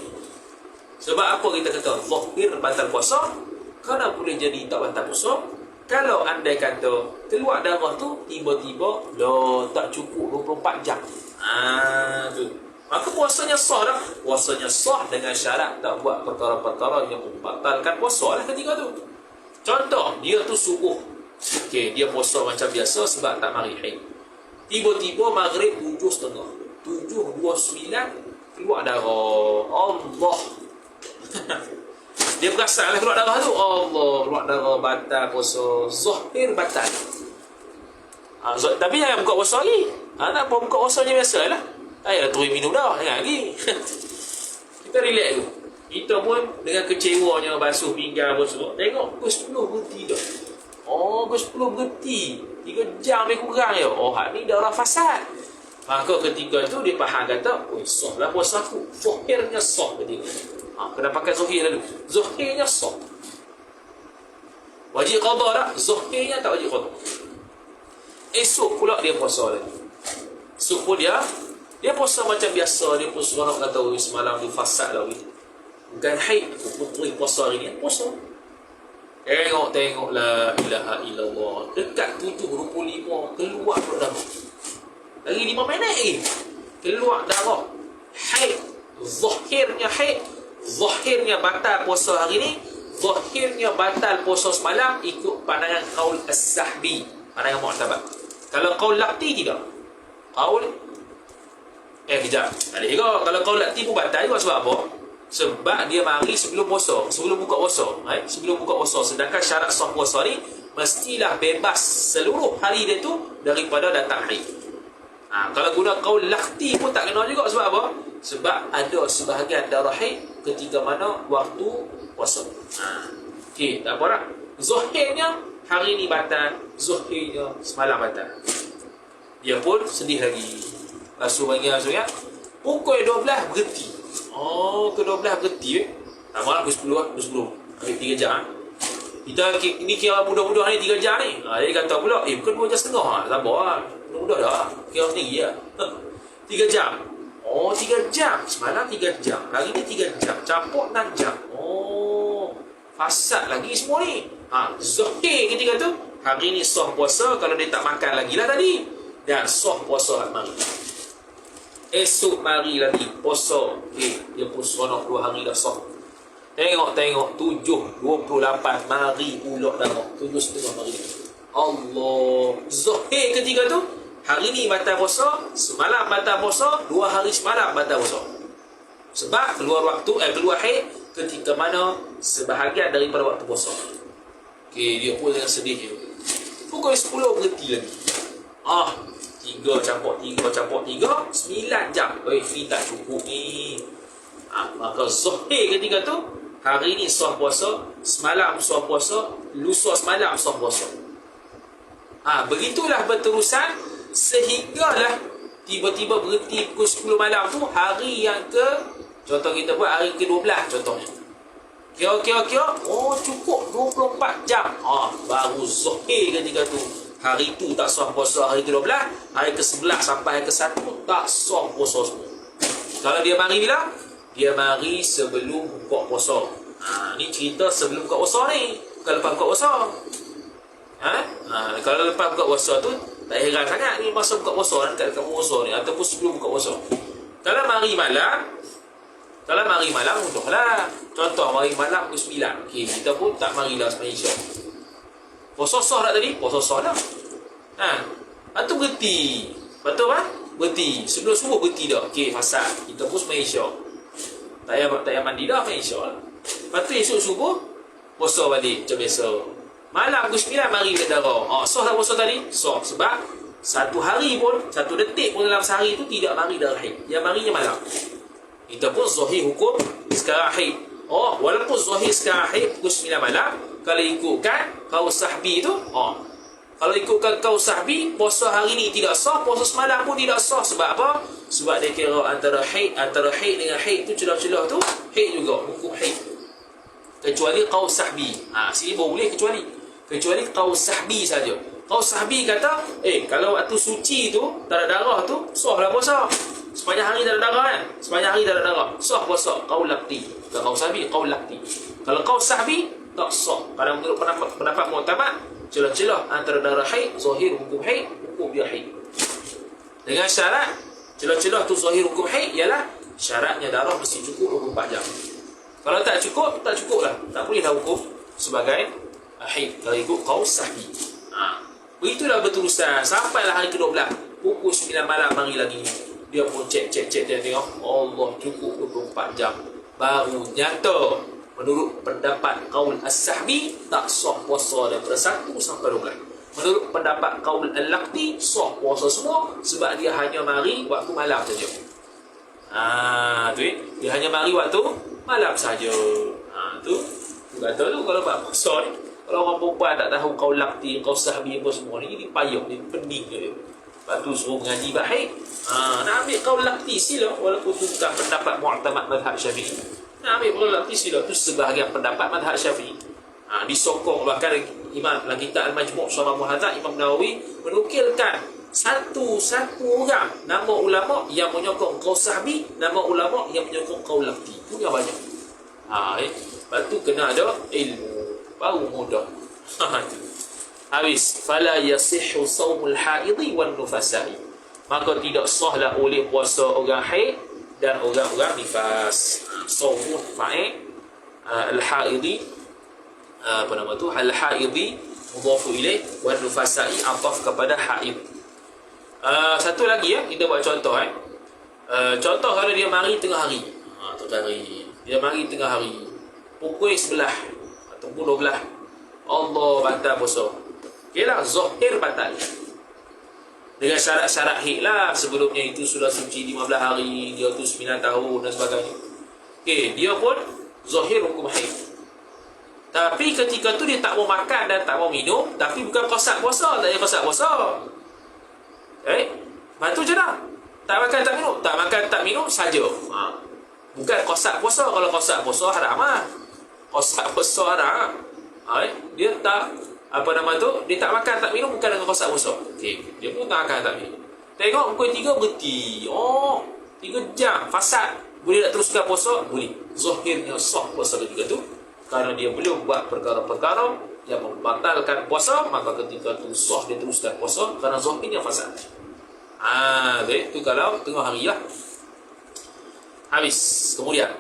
Sebab apa kita kata zahir batal puasa? Kerana boleh jadi tak batal puasa kalau andai kata keluar darah tu tiba-tiba tak cukup 24 jam. Tu. Maka puasanya sah dah. Puasanya sah dengan syarat tak buat perkara-perkara yang membatalkan puasa lah ketika tu. Contoh, dia tu subuh. Dia puasa macam biasa sebab tak mari haid. Tiba-tiba maghrib 7.30. 7.29 keluar darah. Allah. Dia perasan lah keluar darah tu. Allah, keluar darah batal puasa. Zahir batal. Tapi jangan buka puasa lagi. Nak apa buka puasanya biasa lah. Ayah terus minum dah. Jangan lagi. Kita relax dulu. Kita pun dengan kecewanya basuh pinggang apa semua. Tengok pukul 10 berhenti dah. Pukul 10 berhenti. 3 jam lebih kurang je. Hak ni darah fasad. Maka ketika tu dia faham kata, sah lah puasa aku. Zahirnya sah ketika. Kena pakai zahir dulu. Zahirnya sah. Wajib qada tak? Zahirnya tak wajib qada. Esok pula dia puasa lagi. Esok pun dia puasa macam biasa. Dia pun seronok kata semalam dia fasad lagi. Bukan haid. Puteri puasa hari ni. Puasa. Tengok la ilaha illallah. Dekat 7.25 keluar pula darah. Lagi 5 minit lagi. Keluar darah. Haid. Zahirnya haid. Zahirnya batal puasa hari ni. Zahirnya batal puasa semalam ikut pandangan qaul as-sahbi, pandangan mu'tabar. Kalau qaul laqti tidak. Qaul kejap. Ada juga kalau qaul laqti pun batal juga. Sebab apa? Sebab dia mari sebelum puasa, sebelum buka puasa. Sebelum buka puasa. Sedangkan syarat sah puasa ni mestilah bebas seluruh hari dia tu daripada datang haid. Kalau guna qaul laqti pun tak kena juga. Sebab apa? Sebab ada sebahagian darah haid ketika mana waktu puasa. Tak apa dah. Zahirnya hari ni batal, zahirnya semalam batal. Dia pun sedih lagi. Basuh ya. Pukul 12 berhenti. Ke 12 berhenti. Tak malam pukul 10. Ambil 3 jam. Kita ni kira mudah-mudah ni 3 jam ni. Dia kata pula, bukan 2 jam setengah. Sabar lah. Mudah-mudah dah. Kira sendiri lah. 3 jam. 3 jam. Semalam 3 jam. Hari ni 3 jam. Campur 6 jam. Fasad lagi semua ni. Zahir ketika tu, hari ni sah puasa kalau dia tak makan lagi lah tadi. Dan sah puasa hari mari. Esok mari lagi puasa. Dia pun seronok 2 hari dah sah. Tengok 7.28 mari pulak darah. 7.30 mari. Allah. Zahir ketika tu, hari ni batal puasa, semalam batal puasa, 2 hari semalam batal puasa. Sebab keluar waktu, keluar haid ketika mana sebahagian daripada waktu puasa. Dia pun dengan sedih je. Pukul 10 berhenti lagi. 3 campur 3, 9 jam. Ni tak cukup ni. Maka zahir ketika tu, hari ni sah puasa, semalam sah puasa, lusa semalam sah puasa. Begitulah berterusan sehinggalah tiba-tiba berhenti pukul 10 malam tu hari yang contoh kita buat hari ke-12 contohnya. Kira-kira cukup 24 jam. Baru zahir ketika tu. Hari tu tak sah puasa hari ke-12, hari ke-11 sampai hari ke-1 tak sah puasa semua. Kalau dia mari bila? Dia mari sebelum buka puasa. Ni cerita sebelum buka puasa ni, bukan lepas buka puasa. Kalau lepas buka puasa tu tak heran sangat ni masa buka puasa dekat puasa ni ataupun sebelum buka puasa. Kalau mari malam mudahlah. Contoh mari malam pukul 9. Okey, kita pun tak marilah sembahyang Isyak. Puasa sah tak tadi? Puasa sah dah. Lepas tu berhenti. Betul kan? Berhenti. Sebelum subuh berhenti dah. Okey, fasad. Kita pun sembahyang Isyak. Tak payah mandi dah sembahyang Isyak lah. Lepas tu esok subuh puasa balik macam biasa. Malam pukul 9 mari kat darah. Sah tak puasa tadi? Sah. Sebab satu hari pun, satu detik pun dalam sehari tu tidak mari darah haid. Yang marinya malam. Kita pun zahir hukum sekarang haid. Walaupun zahir sekarang haid pukul 9 malam, kalau ikutkan kaul sahbi tu, kalau ikutkan kaul sahbi, puasa hari ni tidak sah, puasa semalam pun tidak sah. Sebab apa? Sebab dia kira antara haid dengan haid tu celah-celah tu haid juga, hukum haid. Kecuali kaul sahbi. Sini boleh kecuali kaul sahbi saja. Kaul sahbi kata, kalau waktu suci tu tak ada darah tu, sahlah puasa. Sepanjang hari tak ada darah kan? Sepanjang hari tak ada darah, sah puasa. Kaul laqti. Bukan kaul sahbi, kaul laqti. Kalau kaul sahbi tak sah. Kalau menurut pendapat mu'tamad, celah-celah antara darah haid, zahir hukum haid, hukum dia haid. Dengan syarat celah-celah tu zahir hukum haid ialah syaratnya darah mesti cukup 24 jam. Kalau tak cukup lah. Tak boleh dah hukum sebagai haid kalau ikut qaul sahih. Begitulah berterusan sampailah hari ke-12. Pukul 9 malam mari lagi. Dia pun cek dia tengok. Allah cukup 24 jam. Baru nyata menurut pendapat qaul as-sahbi tak sah puasa daripada 1 sampai 12. Menurut pendapat qaul al-laqti sah puasa semua sebab dia hanya mari waktu malam saja. Dia hanya mari waktu malam saja. Tu kata tu kalau buat puasa ni, kalau orang perempuan tak tahu qaul laqti, qaul sahbi apa semua ni, dia payah, dia pening dia. Lepas tu suruh mengaji bahid. Nak ambil qaul laqti sila walaupun tu bukan pendapat mu'tamad mazhab Syafi'i. Nak ambil qaul laqti sila tu sebahagian pendapat mazhab Syafi'i. Disokong bahkan Imam dalam kitab Al-Majmu' Syarah Muhadzab, Imam Nawawi menukilkan satu orang nama ulama yang menyokong qaul sahbi, nama ulama yang menyokong qaul laqti. Punya banyak. Lepas tu kena ada ilmu baru mudah. Habis fala yasihhu shaumul haidhi wan nufasai. Maka tidak sahlah oleh puasa orang haid dan orang-orang nifas. Shaumun ma'i al-haidhi al-haidhi mudhafu ilaih wan nufasai ataf kepada haid. Satu lagi kita buat contoh contoh kalau dia mari tengah hari. Dia mari tengah hari pukul 11 ataupun 12. Allah batal puasa. Okeylah, zahir batal. Dengan syarat-syarat haid lah. Sebelumnya itu sudah suci 15 hari, dia tu 9 tahun dan sebagainya. Okey, dia pun zahir hukum haid. Tapi ketika tu dia tak mau makan dan tak mau minum, tapi bukan qasad puasa, tak ada qasad puasa. Bantu je dah. Tak makan tak minum, tak makan tak minum saja. Bukan qasad puasa. Kalau qasad puasa haram lah. Qasad puasa haram. Dia tak dia tak makan tak minum bukan dengan qasad puasa. Okey, dia pun tak makan tak minum. Tengok pukul 3 berhenti. 3 jam fasad. Boleh tak teruskan puasa? Boleh. Zahirnya sah puasa ketika tu kerana dia belum buat perkara-perkara yang membatalkan puasa, maka ketika tu sah dia teruskan puasa kerana zahirnya fasad. Itu kalau tengah hari lah. Habis. Kemudian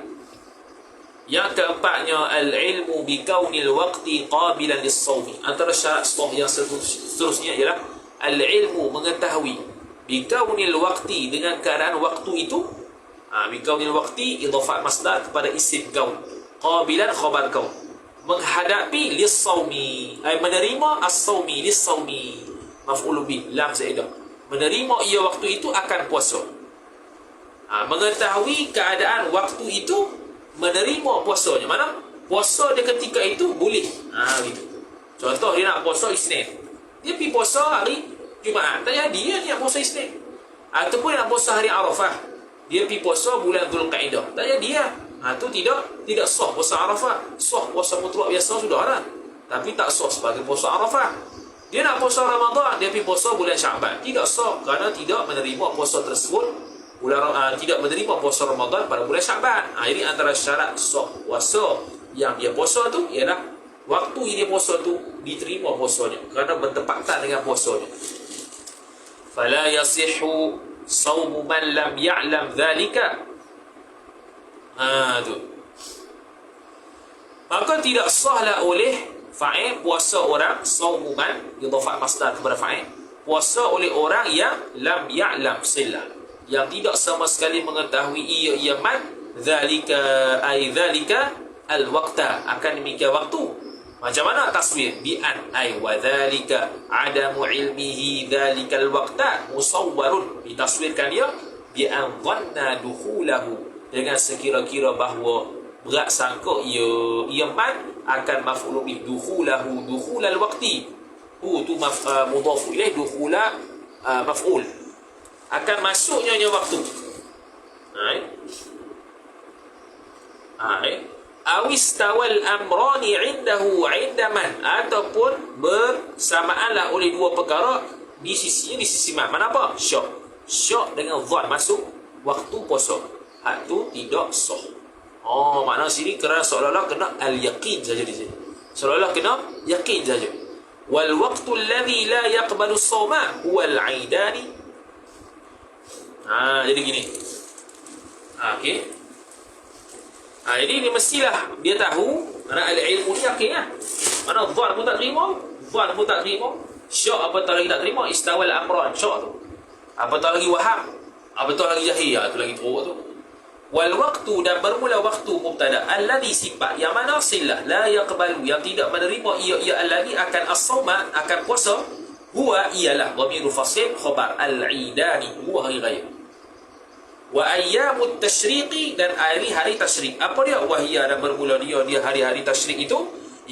yang keempatnya al-ilmu bi kaunil waqti qabilan lis-shaumi. Antara syarat shaum yang seterusnya ialah al-ilmu, mengetahui, bi kaunil waqti, dengan keadaan waktu itu. Bi kaunil waqti idhafat masdar kepada isim kaun, qabilan khabar kaun, menghadapi lis-shaumi, menerima as-shaumi, lis-shaumi maf'ul bih lam zaidah, menerima ia waktu itu akan puasa. Mengetahui keadaan waktu itu, menerima puasanya. Mana puasa dia ketika itu boleh. Gitu. Contoh dia nak puasa Isnin, dia pergi puasa hari Jumaat, tak jadi dia nak puasa Isnin. Ataupun dia nak puasa hari Arafah, dia pergi puasa bulan Zulqa'dah, tak jadi dia. Itu tidak sah puasa Arafah. Sah puasa mutlak biasa sudah lah, tapi tak sah sebagai puasa Arafah. Dia nak puasa Ramadan, dia pergi puasa bulan Syaban, tidak sah kerana tidak menerima puasa tersebut tidak menerima puasa Ramadan pada bulan Syaban. Ini antara syarat sah puasa yang dia puasa tu ialah waktu dia puasa tu diterima puasanya kerana bertepatan dengan puasanya. Fala yasihhu saumu man lam ya'lam dhalika. Tu. Maka tidak sahlah oleh fa'il puasa orang, saumu man idhafat masdar kepada fa'il, puasa oleh orang yang lam ya'lam silah, yang tidak sama sekali mengetahui ia man dhalika ay dhalika al-waqta, akan demikian waktu. Macam mana taswir? Bi'an ay wa dhalika adamu ilmihi dhalika al-waqta musawwarun, ditaswirkan dia bi'an dhanna dukhulahu, dengan sekira-kira bahawa berat sangka ia man akan maf'ul bih dukhulahu dukhulal waqti, tu mudhaf ilaih, dukhula maf'ul, akan masuknya waktu. Awistawal amrani indahu indaman, ataupun bersamaanlah oleh dua perkara di sisi man. Mana apa? Syak dengan dhan masuk waktu puasa, tu tidak sah. Makna sini kerana seolah-olah kena al-yaqin saja di sini. Seolah-olah kena yakin saja. Wal waqtu alladhi la yaqbalu as-sawma huwa al-'aidani. Jadi gini. Okey. Jadi ni mestilah dia tahu, mana al-ilmu ni yakin lah. Mana dhan pun tak terima, syak apatah lagi tak terima, istawal amran, syak tu. Apatah lagi waham, apatah lagi jahil, tu lagi teruk tu. Wal waktu, dan bermula waktu mubtada alladhi, sifat yang mana silah la yaqbalu, yang tidak menerima ia alladhi akan as-sawma, akan puasa, huwa ialah dhamirul fasil khabar al-'idani, huwa hari raya. Wa ayyamut tashriqi, dan hari tasyrik. Apa dia? Wahia, dan bermula dia hari-hari tasyrik itu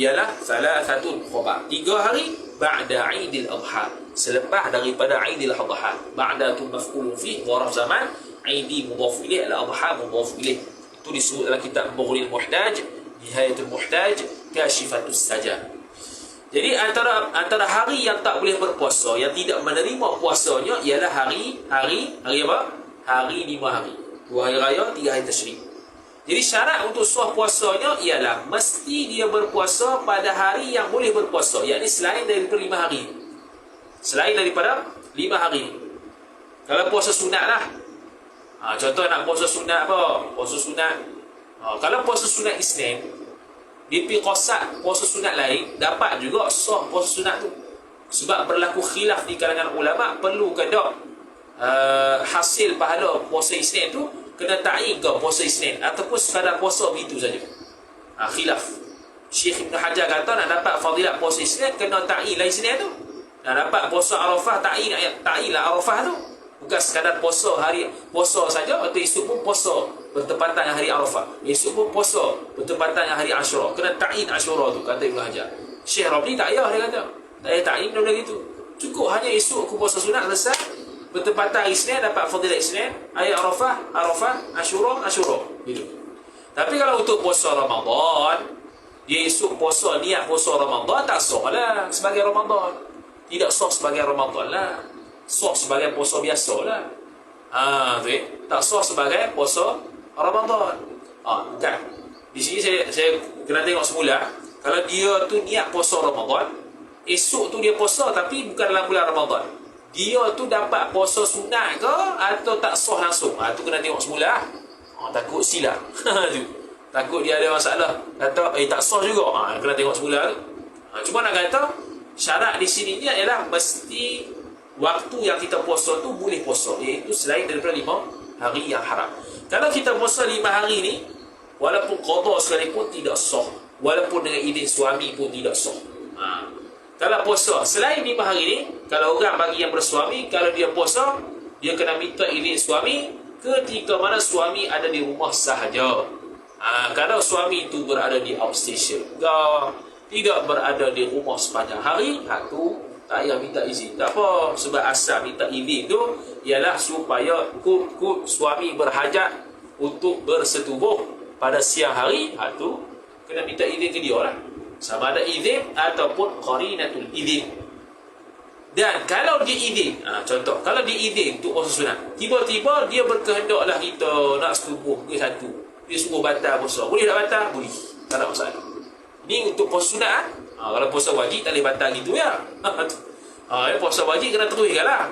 ialah thalathatun khabar, 3 hari ba'da 'Aidil Adha, selepas daripada 'Aidil Adha. Ba'da tu maf'ulun fi dharaf zaman, Aidi mudhaf ilaih, al-adha mudhaf ilaih. Itu disebut dalam kitab Bughlil Muhtaj, Nihayatul Muhtaj, Kashifatus Saja. Jadi antara hari yang tak boleh berpuasa, yang tidak menerima puasanya ialah hari apa? Hari 5 hari. 2 hari raya, 3 hari tasyrik. Jadi syarat untuk sah puasanya ialah mesti dia berpuasa pada hari yang boleh berpuasa, yakni selain daripada 5 hari. Selain daripada 5 hari. Kalau puasa sunat lah. Contoh nak puasa sunat apa? Puasa sunat. Kalau puasa sunat Isnin, dia pergi qasak puasa sunat lain, dapat juga sah puasa sunat tu. Sebab berlaku khilaf di kalangan ulama, perlu ke tak hasil pahala puasa Isnin tu kena ta'in ke puasa Isnin, ataupun sekadar puasa begitu saja. Khilaf. Syekh Ibn Hajar kata nak dapat fadilat puasa Isnin kena ta'in lah Isnin tu. Nak dapat puasa Arafah, ta'in lah Arafah tu. Bukan sekadar puasa saja, atau esok pun puasa bertepatan dengan hari Arafah, esok pun puasa bertepatan dengan hari Ashura, kena ta'in Ashura tu, kata Ibn Hajar. Syekh Rabli tak payah, dia kata tak payah ta'in benda gitu, cukup hanya esok aku puasa sunat selesai, bertepatan hari Isnin dapat fadilat Isnin, hari Arafah, Ashura gitu. Tapi kalau untuk puasa Ramadan, dia esok puasa, niat puasa Ramadan, tak sah lah sebagai Ramadan, tidak sah sebagai Ramadan lah, sah sebagai puasa biasa lah. Tak sah sebagai puasa Ramadan. Bukan. Di sini saya kena tengok semula. Kalau dia tu niat puasa Ramadan, esok tu dia puasa tapi bukan dalam bulan Ramadan, dia tu dapat puasa sunat ke atau tak sah langsung, tu kena tengok semula. Takut silap. Takut dia ada masalah, kata tak sah juga, kena tengok semula tu. Cuma nak kata syarat di sini ni ialah mesti waktu yang kita puasa tu boleh puasa, iaitu selain daripada 5 hari yang haram. Kalau kita puasa 5 hari ni, walaupun qada sekalipun tidak sah, walaupun dengan izin suami pun tidak sah. Kalau puasa selain 5 hari ni, kalau orang bagi yang bersuami, kalau dia puasa, dia kena minta izin suami ketika mana suami ada di rumah sahaja. Kalau suami itu berada di outstation, tidak berada di rumah sepanjang hari, tu tak payah minta izin. Tak apa, sebab asal minta izin tu ialah supaya suami berhajat untuk bersetubuh pada siang hari, tu kena minta izin ke dia lah, sama ada izin ataupun qarinatul izin. Dan kalau dia izin, contoh, kalau dia izin untuk puasa sunat, tiba-tiba dia berkehendaklah kita nak setubuh ke satu, dia suruh batal puasa, boleh tak batal? Boleh, tak ada masalah. Ini untuk puasa sunat. Kalau puasa wajib tak boleh batal gitu ya. Puasa wajib kena teruskan lah.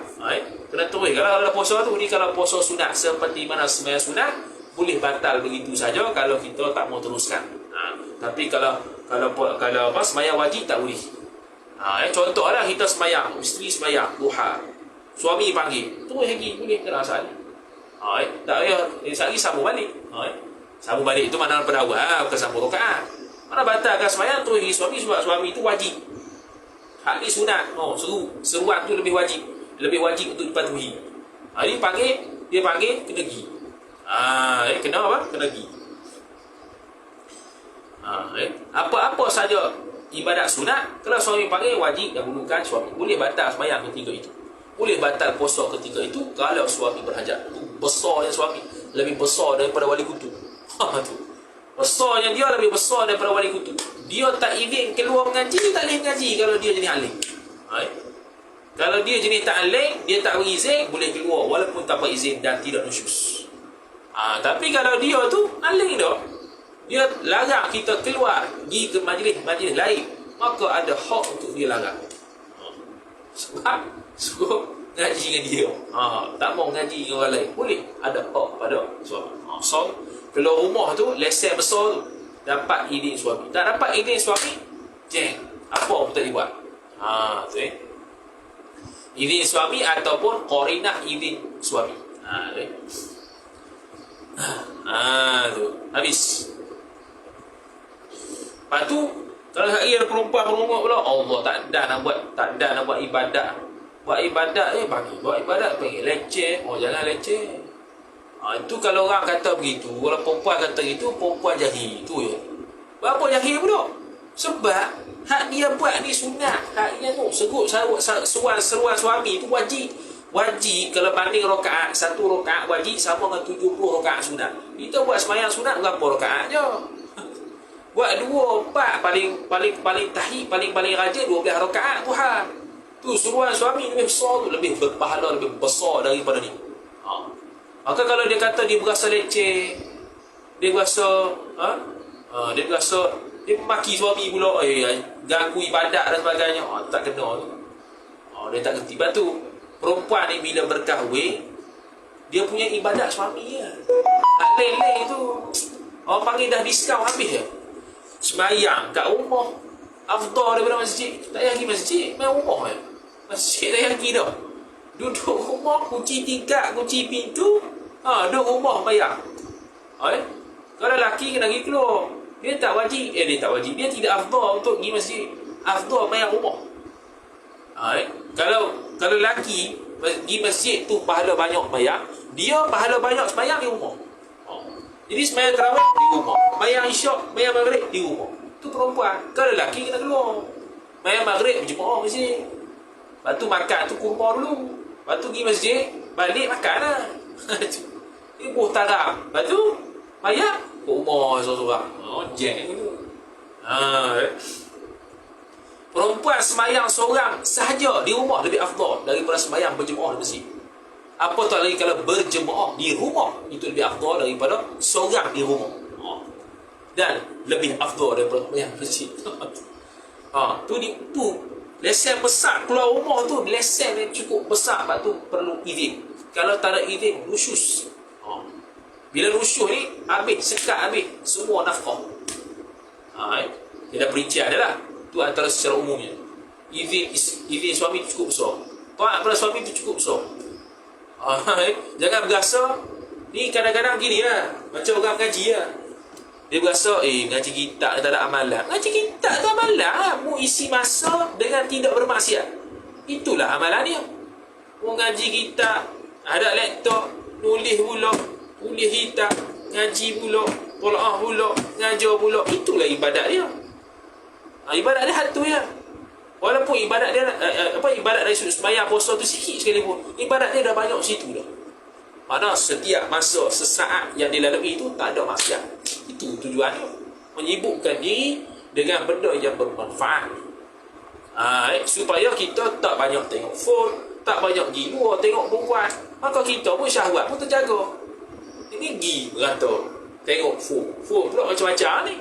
Kena teruskan lah kalau puasa tu. Ni kalau puasa sunat seperti mana sembahyang sunat, boleh batal begitu saja kalau kita tak mau teruskan. Tapi kalau sembahyang wajib tak boleh. Contohlah kita sembahyang, isteri sembahyang duha, suami panggil, terus lagi boleh, tak ada masalah. Tak payah sekali sambung balik. Sambung balik tu mana pada awal, bukan sambung rakaat. Mana batalkan sembahyang terus suami, sebab suami tu wajib. Hak ni sunat. Seruan tu lebih wajib untuk dipatuhi. Dia panggil kena pergi. Kena apa? Kena pergi. Apa-apa saja ibadat sunat, kalau suami panggil wajib dahulukan suami. Boleh batal sembahyang ketika itu, boleh batal puasa ketika itu kalau suami berhajat. Itu besarnya suami, lebih besar daripada wali kutub. Besarnya dia lebih besar daripada wali kutub. Dia tak izin keluar mengaji, tak boleh mengaji kalau dia jenis alim. Kalau dia jenis tak alim, dia tak berizin, boleh keluar walaupun tanpa izin dan tidak nusyus. Tapi kalau dia tu alim dah, dia larang kita keluar pergi ke majlis lain, maka ada hak untuk dia larang. Sebab suruh ngaji dengan dia, tak mau ngaji dengan orang lain, boleh, ada hak pada suami. So keluar rumah tu, lesen besar tu, dapat izin suami. Tak dapat izin suami, apa pun tak dibuat. Tu izin suami ataupun qarinah izin suami. Tu habis. Lepas tu, kalau hari ada perempuan merungut pula, Allah tak ada nak buat ibadat. Buat ibadat panggil leceh. Jangan leceh. Itu kalau orang kata begitu, kalau perempuan kata itu, perempuan jahil. Itu je. Berapa jahil pula? Sebab hak dia buat ni sunat. Hak dia tu segut seruan suami itu wajib. Wajib kalau banding rakaat, satu rakaat wajib sama dengan 70 rakaat sunat. Kita buat sembahyang sunat berapa rakaat je? Buat 2, 4, paling tahiyat, paling rajin 12 rakaat duha. Tu suruhan suami lebih besar tu, lebih berpahala, lebih besar daripada ni. Maka kalau dia kata dia berasa leceh, dia berasa dia maki suami pula, ganggu ibadat dan sebagainya, tak kena tu. Dia tak kerti. Lepas tu perempuan ni bila berkahwin, dia punya ibadat suami je. Lain-lain tu orang panggil dah diskaun habis je. Sembahyang kat rumah afdal daripada masjid. Tak payah pergi masjid, main rumah je. Masjid tak payah pergi dah. Duduk rumah, kunci tingkap, kunci pintu, duduk rumah bayar. Kalau lelaki kena pergi keluar, dia tak wajib. Dia tidak afdal untuk pergi masjid. Afdal bayar rumah. Kalau lelaki pergi masjid tu pahala banyak bayar, dia pahala banyak sembahyang di rumah. Jadi sembahyang tarawih di rumah, sembahyang isyak, sembahyang maghrib di rumah. Tu perempuan. Kalau lelaki kena keluar, sembahyang maghrib berjemaah masjid. Lepas tu makan tu kurma dulu. Lepas tu pergi masjid, balik makan lah. Ibu tarap. Lepas tu bayar kurma seorang-seorang. Jeng tu. Perempuan sembahyang seorang sahaja di rumah lebih afdal daripada sembahyang berjemaah di masjid. Apatah lagi kalau berjemaah di rumah, itu lebih afdal daripada seorang di rumah. Dan lebih afdal daripada sembahyang masjid. Tu lesen besar keluar rumah tu, lesen yang cukup besar. Sebab tu perlu izin. Kalau tak ada izin, nusyus. Bila nusyus ni habis, sekat habis semua nafkah. Dia dah perincian dia lah. Tu antara secara umumnya. Izin suami tu cukup besar. Taat pada suami tu cukup besar. Jangan berasa ni kadang-kadang gini lah, macam orang mengaji lah. Dia berasa ngaji kitab tak ada amalan. Ngaji kitab tu amalan lah. Mu isi masa dengan tidak bermaksiat, itulah amalan dia. Mu ngaji kitab, ada laptop, tulis pula, tulis kitab, ngaji pula, qiraah pula, ngajar pula, itulah ibadat dia. Ibadat dia hatu ya. Walaupun ibadat dia ibadat dari sudut sembahyang puasa tu sikit sekalipun, ibadat dia dah banyak situ dah. Mana setiap masa sesaat yang dilalui itu tak ada maksiat. Itu tujuannya, menyibukkan diri dengan benda yang bermanfaat. Supaya kita tak banyak tengok phone, tak banyak pergi luar tengok perempuan, maka kita pun syahwat pun terjaga. Ini pergi berata tengok phone pula macam-macam ni.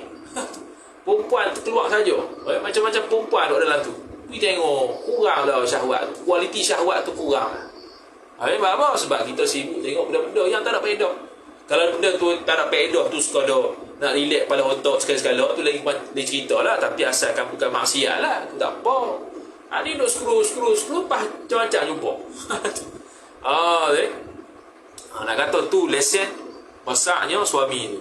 Perempuan keluar saja, macam-macam perempuan duduk dalam tu. Pergi tengok, kurang dah syahwat tu, kualiti syahwat tu kurang. Apa? Sebab kita sibuk tengok benda-benda yang tak ada faedah. Kalau benda tu tak ada faedah tu sekadar nak relax pada otak sekali-sekala tu lagi cerita lah. Tapi asalkan bukan maksiat lah, tu tak apa. Ni duk scroll pas macam-macam jumpa. Nak kata tu lesen masaknya suami tu.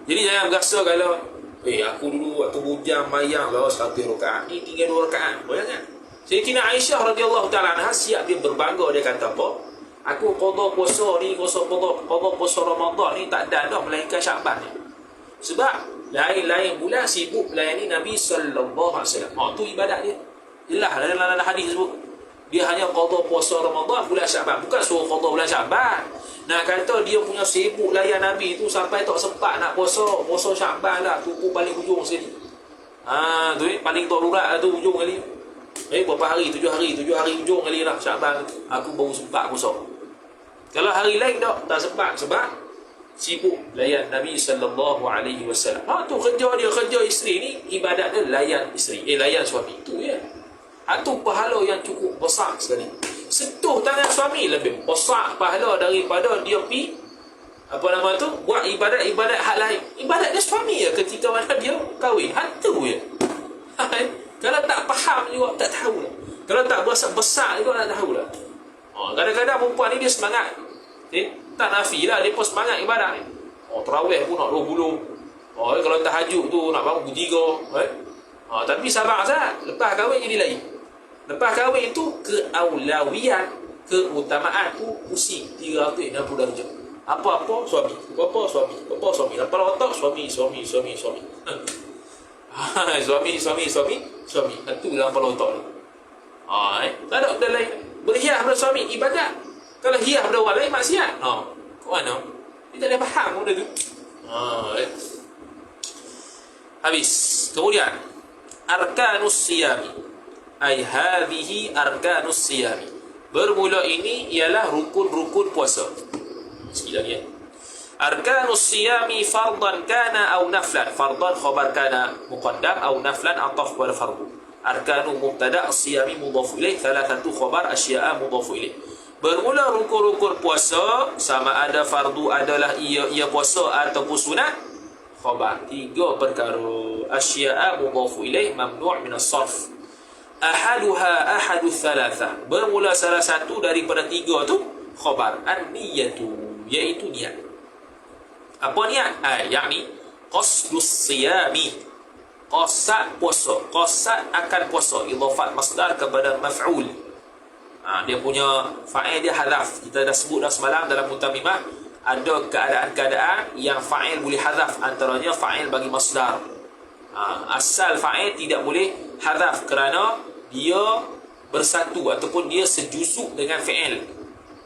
Jadi jangan berasa kalau aku dulu waktu bujang mayang bawa 100 rakaat, ni tinggal 2 rakaat. Bayangkan. Sayyidina Aisyah radhiyallahu taala anha siap dia berbangga, dia kata apa? Aku qada puasa ni, qada puasa Ramadan ni tak ada dah melainkan Syaban ni. Sebab lain-lain bulan sibuk melayani Nabi sallallahu alaihi wasallam. Tu ibadat dia. Jelas dalam hadis sebut. Dia hanya qada puasa Ramadan bulan Syaban, bukan suruh qada bulan Syaban. Nak kata dia punya sibuk layan Nabi tu sampai tak sempat nak puasa Syaban lah, tu paling hujung sekali. Tu paling darurat tu hujung kali. Berapa hari? 7 hari hujung kali lah Syaban aku baru sempat puasa. Kalau hari lain tak sempat sebab sibuk layan Nabi sallallahu alaihi wasallam. Tu kerja isteri ni, ibadat dia layan isteri, layan suami. Tu ya. Tu pahala yang cukup besar sekali. Sentuh tangan suami lebih besar pahala daripada dia pergi buat ibadat hak lain. Ibadat dia suami ya ketika mana dia kahwin. Tu ya. Kalau tak faham juga tak tahu lah. Kalau tak berasa besar juga tak tahu lah. Kadang-kadang perempuan ni dia semangat. Tak nafi lah, dia pun semangat ibadat ni. Terawih pun nak 20. Kalau tahajud tu nak bangun pukul 3. Tapi sabar Azad, lepas kahwin jadi lain. Lepas kahwin tu keaulawiyat, keutamaan tu pusing 360 darjah. Apa-apa suami. Lepas otak suami. Suami. Itu dalam kepala otak ni. Tak ada benda lain. Berhias pada suami ibadat. Kalau hias pada orang lain maksiat. Kau mana? Dia tak boleh faham benda tu. Habis. Kemudian arkanus siyami. Ai hadhihi arkanus siyami. Bermula ini ialah rukun-rukun puasa. Sikit lagi Arkanus siyami fardan kana aw naflan. Fardan khabar kana muqaddam aw naflan ataf pada fardu. Arkanu mubtada' siyami mudhafu ilaih, thalathatu khabar asya'a mudhafu ilaih. Bermula rukun-rukun puasa sama ada fardu adalah ia puasa ataupun sunat. Khabar 3 perkara. Asya'a mudhafu ilaih mamnu' min as-sarf. Ahaduha ahadus thalatha. Bermula salah satu daripada 3 tu khabar. An-niyatu, iaitu niat. Apa niat? Yakni qasdus siyami, qasad puasa, qasad akan puasa, idhafat masdar kepada maf'ul. Dia punya fa'il dia hadaf. Kita dah sebut dah semalam dalam mutamimah, ada keadaan-keadaan yang fa'il boleh hadaf, antaranya fa'il bagi masdar. Asal fa'il tidak boleh hadaf kerana dia bersatu ataupun dia sejuzuk dengan fi'il.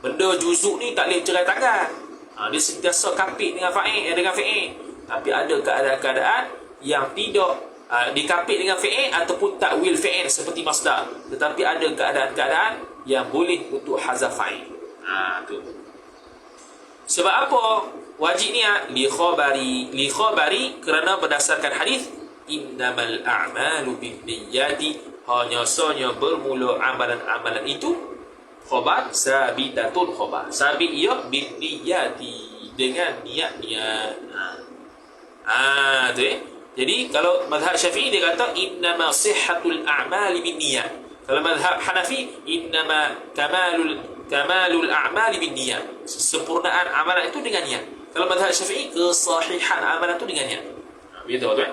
Benda juzuk ni tak boleh bercerai tangan. Dia sentiasa kapit dengan fa'il, tapi ada keadaan-keadaan yang tidak dikapit dengan fi'il ataupun takwil fi'il seperti masdar, tetapi ada keadaan-keadaan yang boleh untuk hazaf fa'il. Tu sebab apa wajib niat? Li khabari kerana berdasarkan hadis innamal a'malu binniyati, hanya sahaja bermula amalan-amalan itu khabar sabitatun, khabar sabit ia binniyati, dengan niat-niat. Tu jadi kalau mazhab Syafi'i dia kata innama sihhatul a'mali binniyat. Kalau mazhab Hanafi innama kamalul a'mali binniyat, sempurnaan amalan itu dengan niat. Kalau mazhab Syafi'i kesahihan amalan itu dengan niat. Begitu tuan.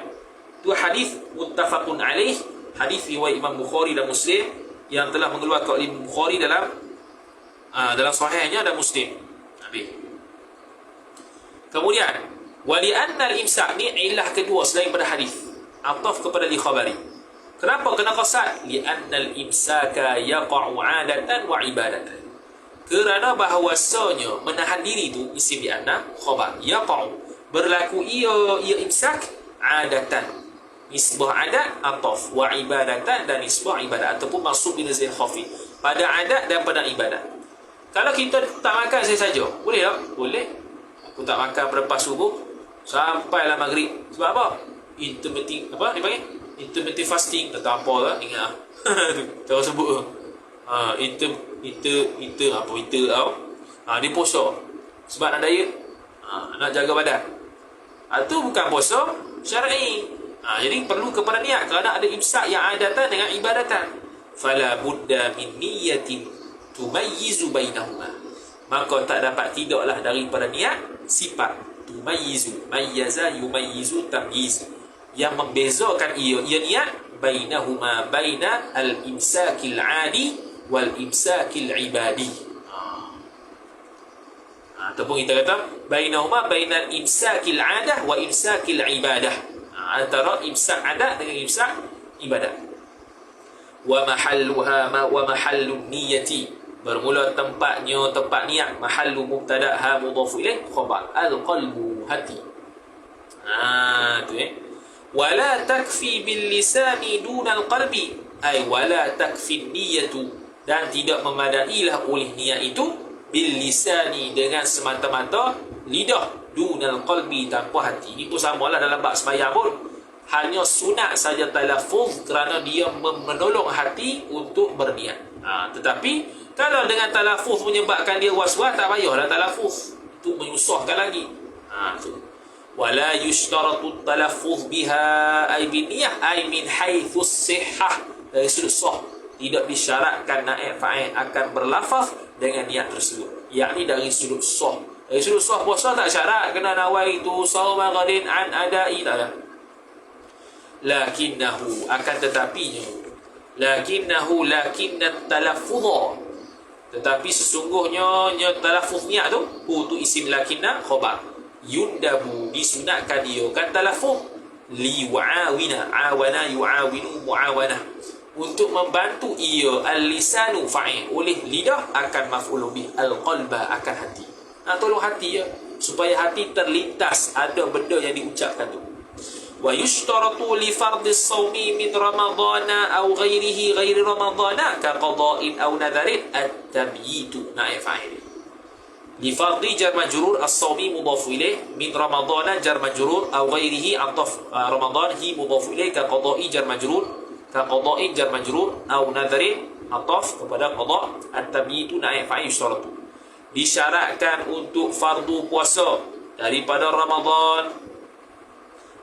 Itu hadis muttafaqun alaih, hadis riwayat Imam Bukhari dan Muslim yang telah mengeluarkan Imam Bukhari dalam sahihnya dan Muslim. Kemudian wali anna al-imsak ni ilah kedua selain pada hadis, ataf kepada li khabari. Kenapa kena qasad? Li anna al-imsaka yaqa'u 'adatan wa ibadatan. Kerana bahawasanya menahan diri itu isim di anna khabar, yaqa'u berlaku ia imsak 'adatan. nisbah adat ataf, wa ibadatan dan nisbah ibadat, ataupun mansub bin zain khafi, pada adat dan pada ibadat. Kalau kita tak makan saja, boleh tak? Boleh. Aku tak makan lepas subuh sampailah maghrib. Sebab apa? Intermittent, apa dia panggil? Intermittent fasting. Tak tahu apa lah, ingat lah. Cara sebut apa tau. Dia puasa sebab nak diet, nak jaga badan. Itu bukan puasa syar'i. Jadi perlu kepada niat, kerana ada imsak yang adatan dengan ibadatan. Fala budda min niyatin tumayyizu bainahuma. Maka tak dapat tidaklah daripada niat sifat tumayyizu, mayyaza yumayyizu tamyiz, yang membezakan ia niat bainahuma, baina al-imsakil 'adi wal imsakil ibadi. Ataupun kita kata bainahuma, bainal imsakil 'adah wa imsakil ibadah, antara imsak adat dengan imsak ibadat. Wa mahalluha wa mahallun niyyati, bermula tempat niat, mahallu mubtada ha mudhaf ilaih khabar, al-qalbu, hati. Tu wala takfi bil lisani dunal qalbi, ay wala takfi niyyatu, dan tidak memadailah oleh niat itu bil lisani, dengan semata-mata lidah, dunal qalbi, tanpa hati. Ini pun samalah dalam bab sembahyang pun, hanya sunat saja talaffuz kerana dia menolong hati untuk berniat. Tetapi kalau dengan talaffuz menyebabkan dia was-was, tak payahlah talaffuz, itu menyusahkan lagi. Tu wala yushtaratu talaffuz biha ay biniyah ay min haitsu sihhah, dari sudut sah tidak disyaratkan naib fa'il akan berlafaz dengan niat tersebut, yakni dari sudut sah. Dari sudut sah puasa tak syarat kena nawaitu shauma ghadin an adai, tak ada. Lakinnahu, akan tetapinya, lakinnat talaffuz, tetapi sesungguhnya talaffuz niat tu isim lakinna khabar, yundabu, disunatkan dia kan talaffuz liwa'awina, awana yu'awinu mu'awanah, untuk membantu ia al-lisanu fa'il, oleh lidah akan maf'ul bih, al-qalba akan hati. Tolong hati ya, supaya hati terlintas ada benda yang diucapkan tu. Wa yushtaratu li fardhi as-sawmi min ramadhana aw ghairihi ghairi ramadhana ka qada'in aw nadharin at-tamyitu, naib fa'il. Li fardhi jar majrur, as-sawmi mudhaf ilaih, min ramadhana jar majrur, aw ghairihi ataf ramadhan hi mudhaf ilaih, ka qada'i jar majrur, ka qada'in jar majrur, aw nadharin ataf kepada qada', at-tamyitu naib fa'il yushtaratu, disyaratkan untuk fardu puasa daripada Ramadan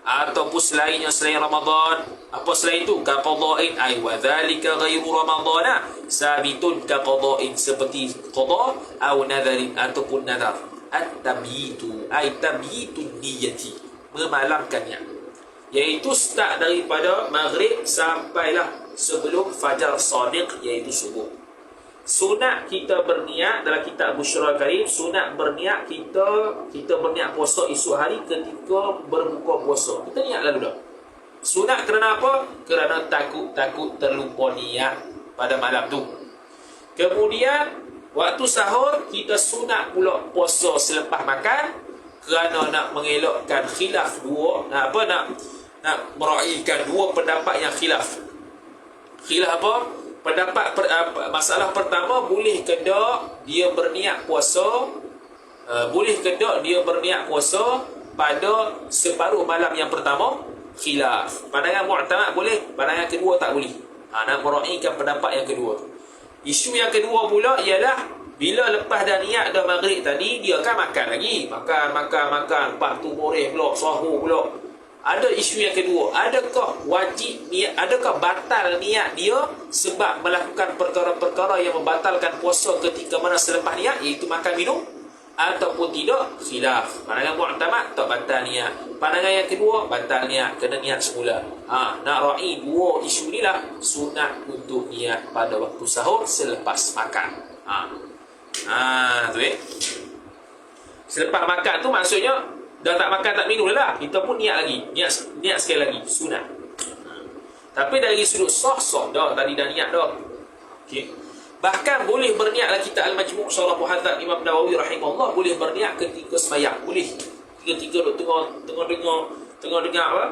ataupun selainnya, selain Ramadan. Apa selain itu? Ka qada'in ay wa dzalika ghairu ramadana sabitun ka qada'in, seperti qada' atau nadharin ataupun nadhar. At-tamyitu ay tabyitun niyyati, memalamkan niat, iaitu start daripada maghrib sampailah sebelum fajar sadiq, iaitu subuh. Sunat kita berniat dalam kitab Busyra Karim, sunat berniat kita berniat puasa esok hari ketika berbuka puasa. Kita niat lalu dah. Sunat kerana apa? Kerana takut terlupa niat pada malam tu. Kemudian waktu sahur kita sunat pula puasa selepas makan, kerana nak mengelakkan khilaf dua, nak meraihkan dua pendapat yang khilaf. Khilaf apa? Masalah pertama, boleh ke tak dia berniat puasa, pada separuh malam yang pertama? Khilaf. Pandangan mu'tamad boleh, pandangan kedua tak boleh. Nak meraihkan pendapat yang kedua. Isu yang kedua pula ialah bila lepas dah niat dah maghrib tadi, dia akan makan lagi, makan, lepas tu boreh pula, sahur pula. Ada isu yang kedua, adakah wajib niat, adakah batal niat dia sebab melakukan perkara-perkara yang membatalkan puasa ketika mana selepas niat, iaitu makan minum, ataupun tidak? Khilaf. Pandangan mu'tamad tak batal niat, pandangan yang kedua batal niat, kena niat semula. Nak ra'i dua isu ni lah, sunat untuk niat pada waktu sahur selepas makan. Selepas makan tu maksudnya dah tak makan tak minum dah, kita pun niat lagi, niat sekali lagi, sunat. Tapi dari sudut sah dah, tadi dah niat dah. Okey. Bahkan boleh berniat dalam kitab Al-Majmu' Syarah Muhadzab Imam Nawawi rahimahullah, boleh berniat ketika sembahyang, boleh. Ketika tengah dengar apa?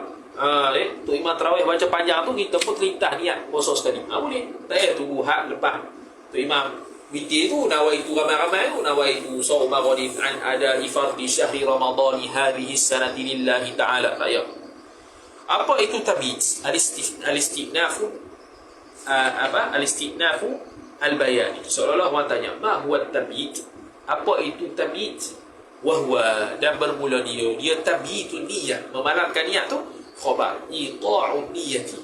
Tu imam tarawih baca panjang tu, kita pun terlintas niat puasa sekali. Boleh. Tak payah tunggu hak lepas. Tu imam witir tu, nawaitu ramai-ramai tu, nawaitu sawma ghadin an ada fardi syahri ramadhani hadhihi sanati lillahi ta'ala. Tak payah. Apa itu tabiz? Al-istinafu al-istinafu al-bayan. Seolah-olah orang tanya, ma huwa tabiz? Apa itu tabiz? Wahwa, dan bermula dia tabitun niyat, memalamkan niat tu, khabar ita'un niyati,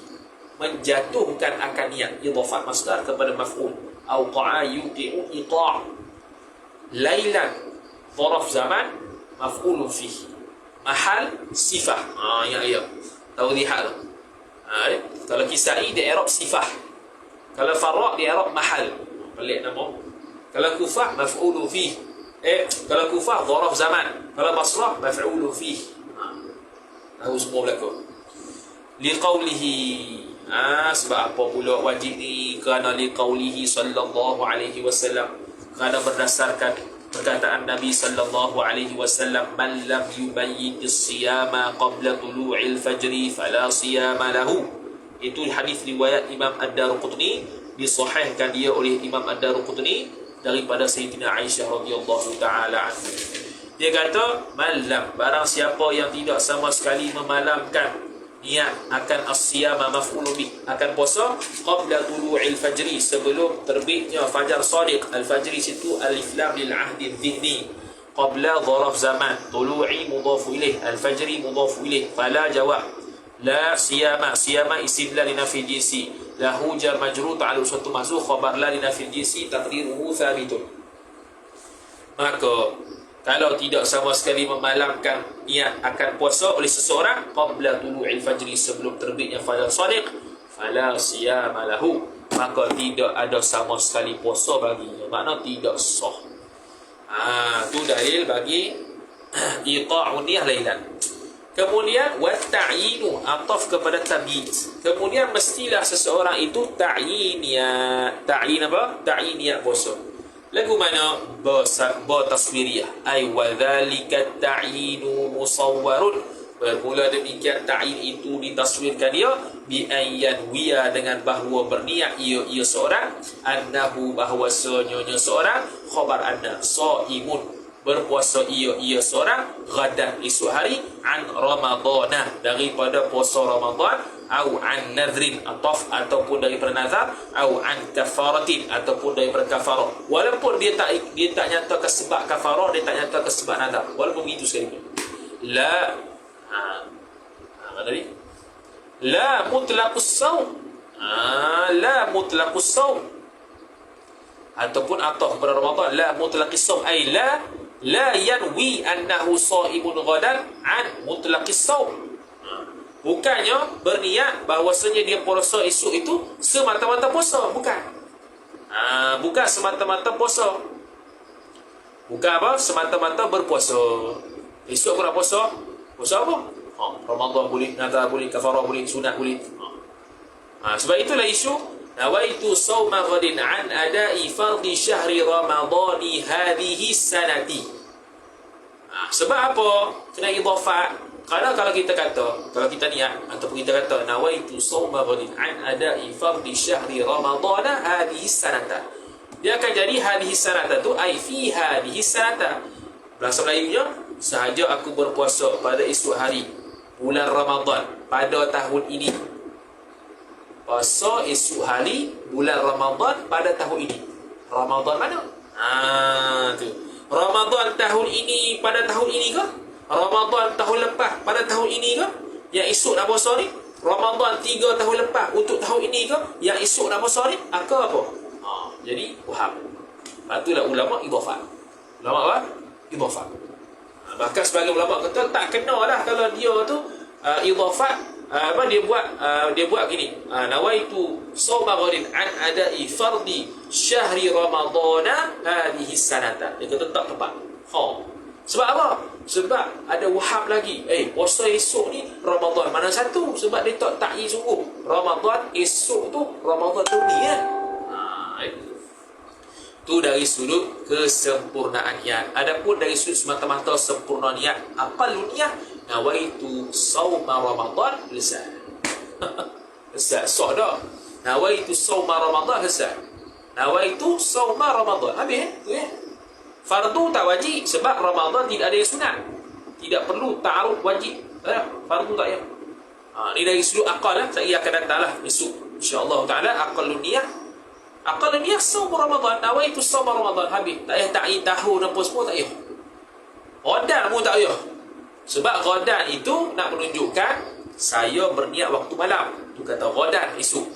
menjatuhkan akan niat, idhafat masdar kepada maf'ul, awqa'a yuqi'u ita', lailan dharaf zaman maf'ulun fihi, mahal sifah. Yang ayat tawdihat tu. Kalau Kisai dia i'rab sifah, kalau Farra dia i'rab mahal, pelik nama. Kalau Kufah maf'ulun fihi, kalau Kufah dharaf zaman, kalau Basrah maf'ulun fihi. Tahu semua berlaku. Liqaulihi, sebab apa pula wajib ni? Kerana liqaulihi sallallahu alaihi wasallam, kerana berdasarkan perkataan Nabi sallallahu alaihi wasallam, man lam yubayyit as-siyama qabla tulu'il fajri fala siyama lahu. Itu hadis riwayat Imam Ad-Darqutni, disahihkan dia oleh Imam Ad-Darqutni daripada Sayyidina Aisyah radhiyallahu taala anha. Dia kata, malam, barang siapa yang tidak sama sekali memalamkan niat akan as-siyama maf'ulun bih, akan puasa qabla tulu'il fajri, sebelum terbitnya fajar shadiq. Al-fajri situ alif lam lil ahdi dhihni, qabla dharaf zaman, tulu'i mudhafu ilaih, al-fajri mudhafu ilaih. Fala jawab, la siyama, siyama isim la linafi jinsi, lahu jar majrur ta'alu suatu mahzuf, khabar la linafi jinsi, taqdiruhu thabitun. Maka kalau tidak sama sekali memalamkan niat akan puasa oleh seseorang qabla tulu'il fajri, sebelum terbitnya fajar shadiq, fala siyama lahu, maka tidak ada sama sekali puasa baginya, makna tidak sah. Tu dalil bagi iqa'un niyah lailan. Kemudian wa ta'yinu, ataf kepada tabiz. Kemudian mestilah seseorang itu ta'yin niat. Ta'yin apa? Ta'yin niat puasa. Lagu mana? Ba taswiriyah. Ay wa dhalika ta'yinu musawwarun. Bermula demikian ta'yin itu ditaswirkan dia bi ayyan wiya, dengan bahawa berniat ia seorang, annahu, bahawasanya seorang, khabar anna, saimun, berpuasa ia seorang, gadan, esok hari, an ramadana, daripada puasa Ramadan, au an nadhrin, ataupun daripada nazar, au an kafaratin, ataupun daripada kafarah. Walaupun dia tak nyatakan sebab kafarah, dia tak nyatakan sebab nazar, walaupun begitu sekalipun. La tadi? La mutlaqus saum. La mutlaqus saum, ataupun ataf kepada Ramadan, la mutlaqis saum, ay la yanwi annahu shaimun ghadan an mutlaqis saum. Bukannya berniat bahawasanya dia puasa esok itu semata-mata puasa, bukan. Bukan semata-mata puasa. Bukan apa? Semata-mata berpuasa. Esok aku nak puasa. Puasa apa? Ramadan boleh, nazar boleh, kafarah boleh, sunat boleh. Sebab itulah isu nawaitu sawma ghadin an adai fardhi syahri ramadhani hadhihi sanati. Sebab apa? Kena idhafat. Kerana kalau kita niat ataupun kita kata nawaitu sawma ghadin an adai fardhi syahri ramadhana hadhihi sanata, dia akan jadi hadhihi sanata tu ai fi hadhihi sanata. Bahasa Melayunya, sahaja aku berpuasa pada esok hari bulan Ramadan pada tahun ini. Puasa esok hari bulan Ramadan pada tahun ini. Ramadan mana? Tu. Ramadan tahun ini pada tahun ini ke? Ramadan tahun lepas pada tahun ini ke? Yang esok nak puasa ni? Ramadan 3 tahun lepas untuk tahun ini ke? Yang esok nak puasa ni? Ke apa? Jadi faham. Itulah ulama idhafat. Ulama apa? Idhafat. Bahkan sebagai ulama kata tak kena lah kalau dia tu idhafat, dia buat gini, nawaitu sawma ghadin an adai fardi syahri ramadhana hadhihi sanata. Dia kata tak tepat. Sebab apa? Sebab ada waham lagi. Puasa esok ni Ramadan mana satu? Sebab dia tak takyi sungguh. Ramadan esok tu Ramadan tu ni kan. Tu dari sudut kesempurnaan niat. Adapun dari sudut semata-mata sempurna niat, aqallu niat nawaitu sauma Ramadan, selesai. Selesai, sah dah. Nawaitu sauma Ramadan, selesai. Nawaitu sauma Ramadan, habis tu ya. Fardu tak wajib sebab Ramadan tidak ada yang sunat. Tidak perlu ta'aruf wajib. Fardu tak ya. Ni dari sudut akal lah. Saya akan datang lah esok, insya-Allah taala. Aqalun niyah saum Ramadan, nawaitu saum Ramadan, habis. Tak payah ta'yin tahun apa semua, tak payah. Ghadan pun tak payah. Sebab ghadan itu nak menunjukkan saya berniat waktu malam. Itu kata ghadan, esok.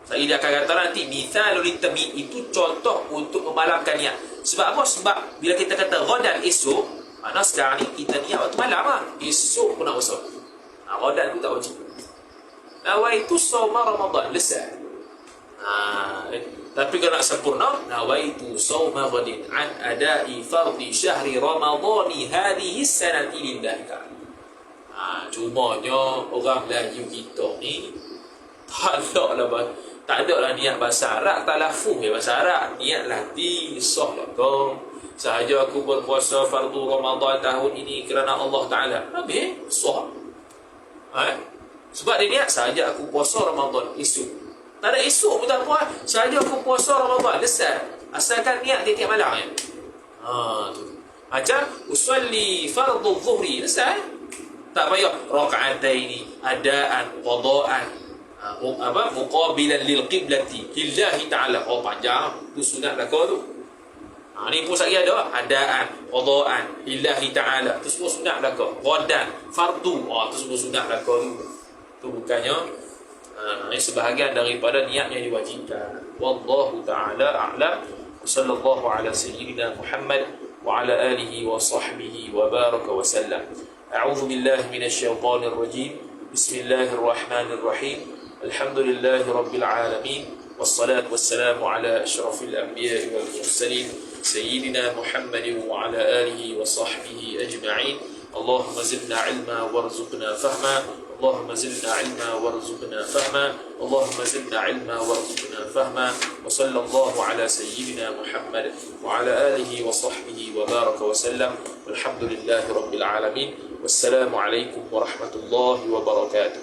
Saya dia akan kata nanti mithalul litamid, itu contoh untuk memalamkan niat. Sebab apa? Sebab bila kita kata ghadan, esok, makna sekarang ni kita niat waktu malam lah. Esok pun nak usah. Ghadan tu tak wajib. Nawaitu sauma Ramadan, selesai. Tapi kalau nak sempurna, nawaitu sauma ghadin an adai fardhi syahri ramadhani hadhihi sanati lillahi ta'ala. Cumanya orang Melayu kita ni tak ada lah niat bahasa Arab, tak lafuz bahasa Arab. Niat latih sah lah kau. Sahaja aku berpuasa fardu Ramadan tahun ini kerana Allah Ta'ala, habis sah. Sebab dia niat sahaja aku puasa Ramadan esok. Tak ada esok pun tak apa. Sahaja aku puasa Ramadan, selesai. Asalkan niat tiap-tiap malam ya. Tu. Macam usalli fardhu dhuhri, selesai. Tak payah raka'ataini, adaan, qadaan, muqabilan lil qiblati lillahi ta'ala. Panjang tu sunat lah kau tu. Ni pun saya ada adaan, qadaan, lillahi ta'ala. Tu semua sunat lah kau. Qadan, fardu, tu semua sunat lah kau tu. Tu bukannya ini sebahagian daripada niat yang diwajibkan. Wallahu ta'ala a'lam. Sallallahu ala sayyidina Muhammad wa ala alihi wa sahbihi wa baraka wa sallam. A'udzu billahi minasy syaithanir rajim. Bismillahirrahmanirrahim. Alhamdulillahi rabbil alamin. Wassalatu wassalamu ala asyrafil anbiya'i wal mursalin sayyidina Muhammadin wa ala alihi wa sahbihi ajma'in. Allahumma zidna ilma warzuqna fahma. اللهم زدنا علما وارزقنا فهما. اللهم زدنا علما وارزقنا فهما. وصلى الله على سيدنا محمد وعلى آله وصحبه وبارك وسلم. والحمد لله رب العالمين. والسلام عليكم ورحمة الله وبركاته.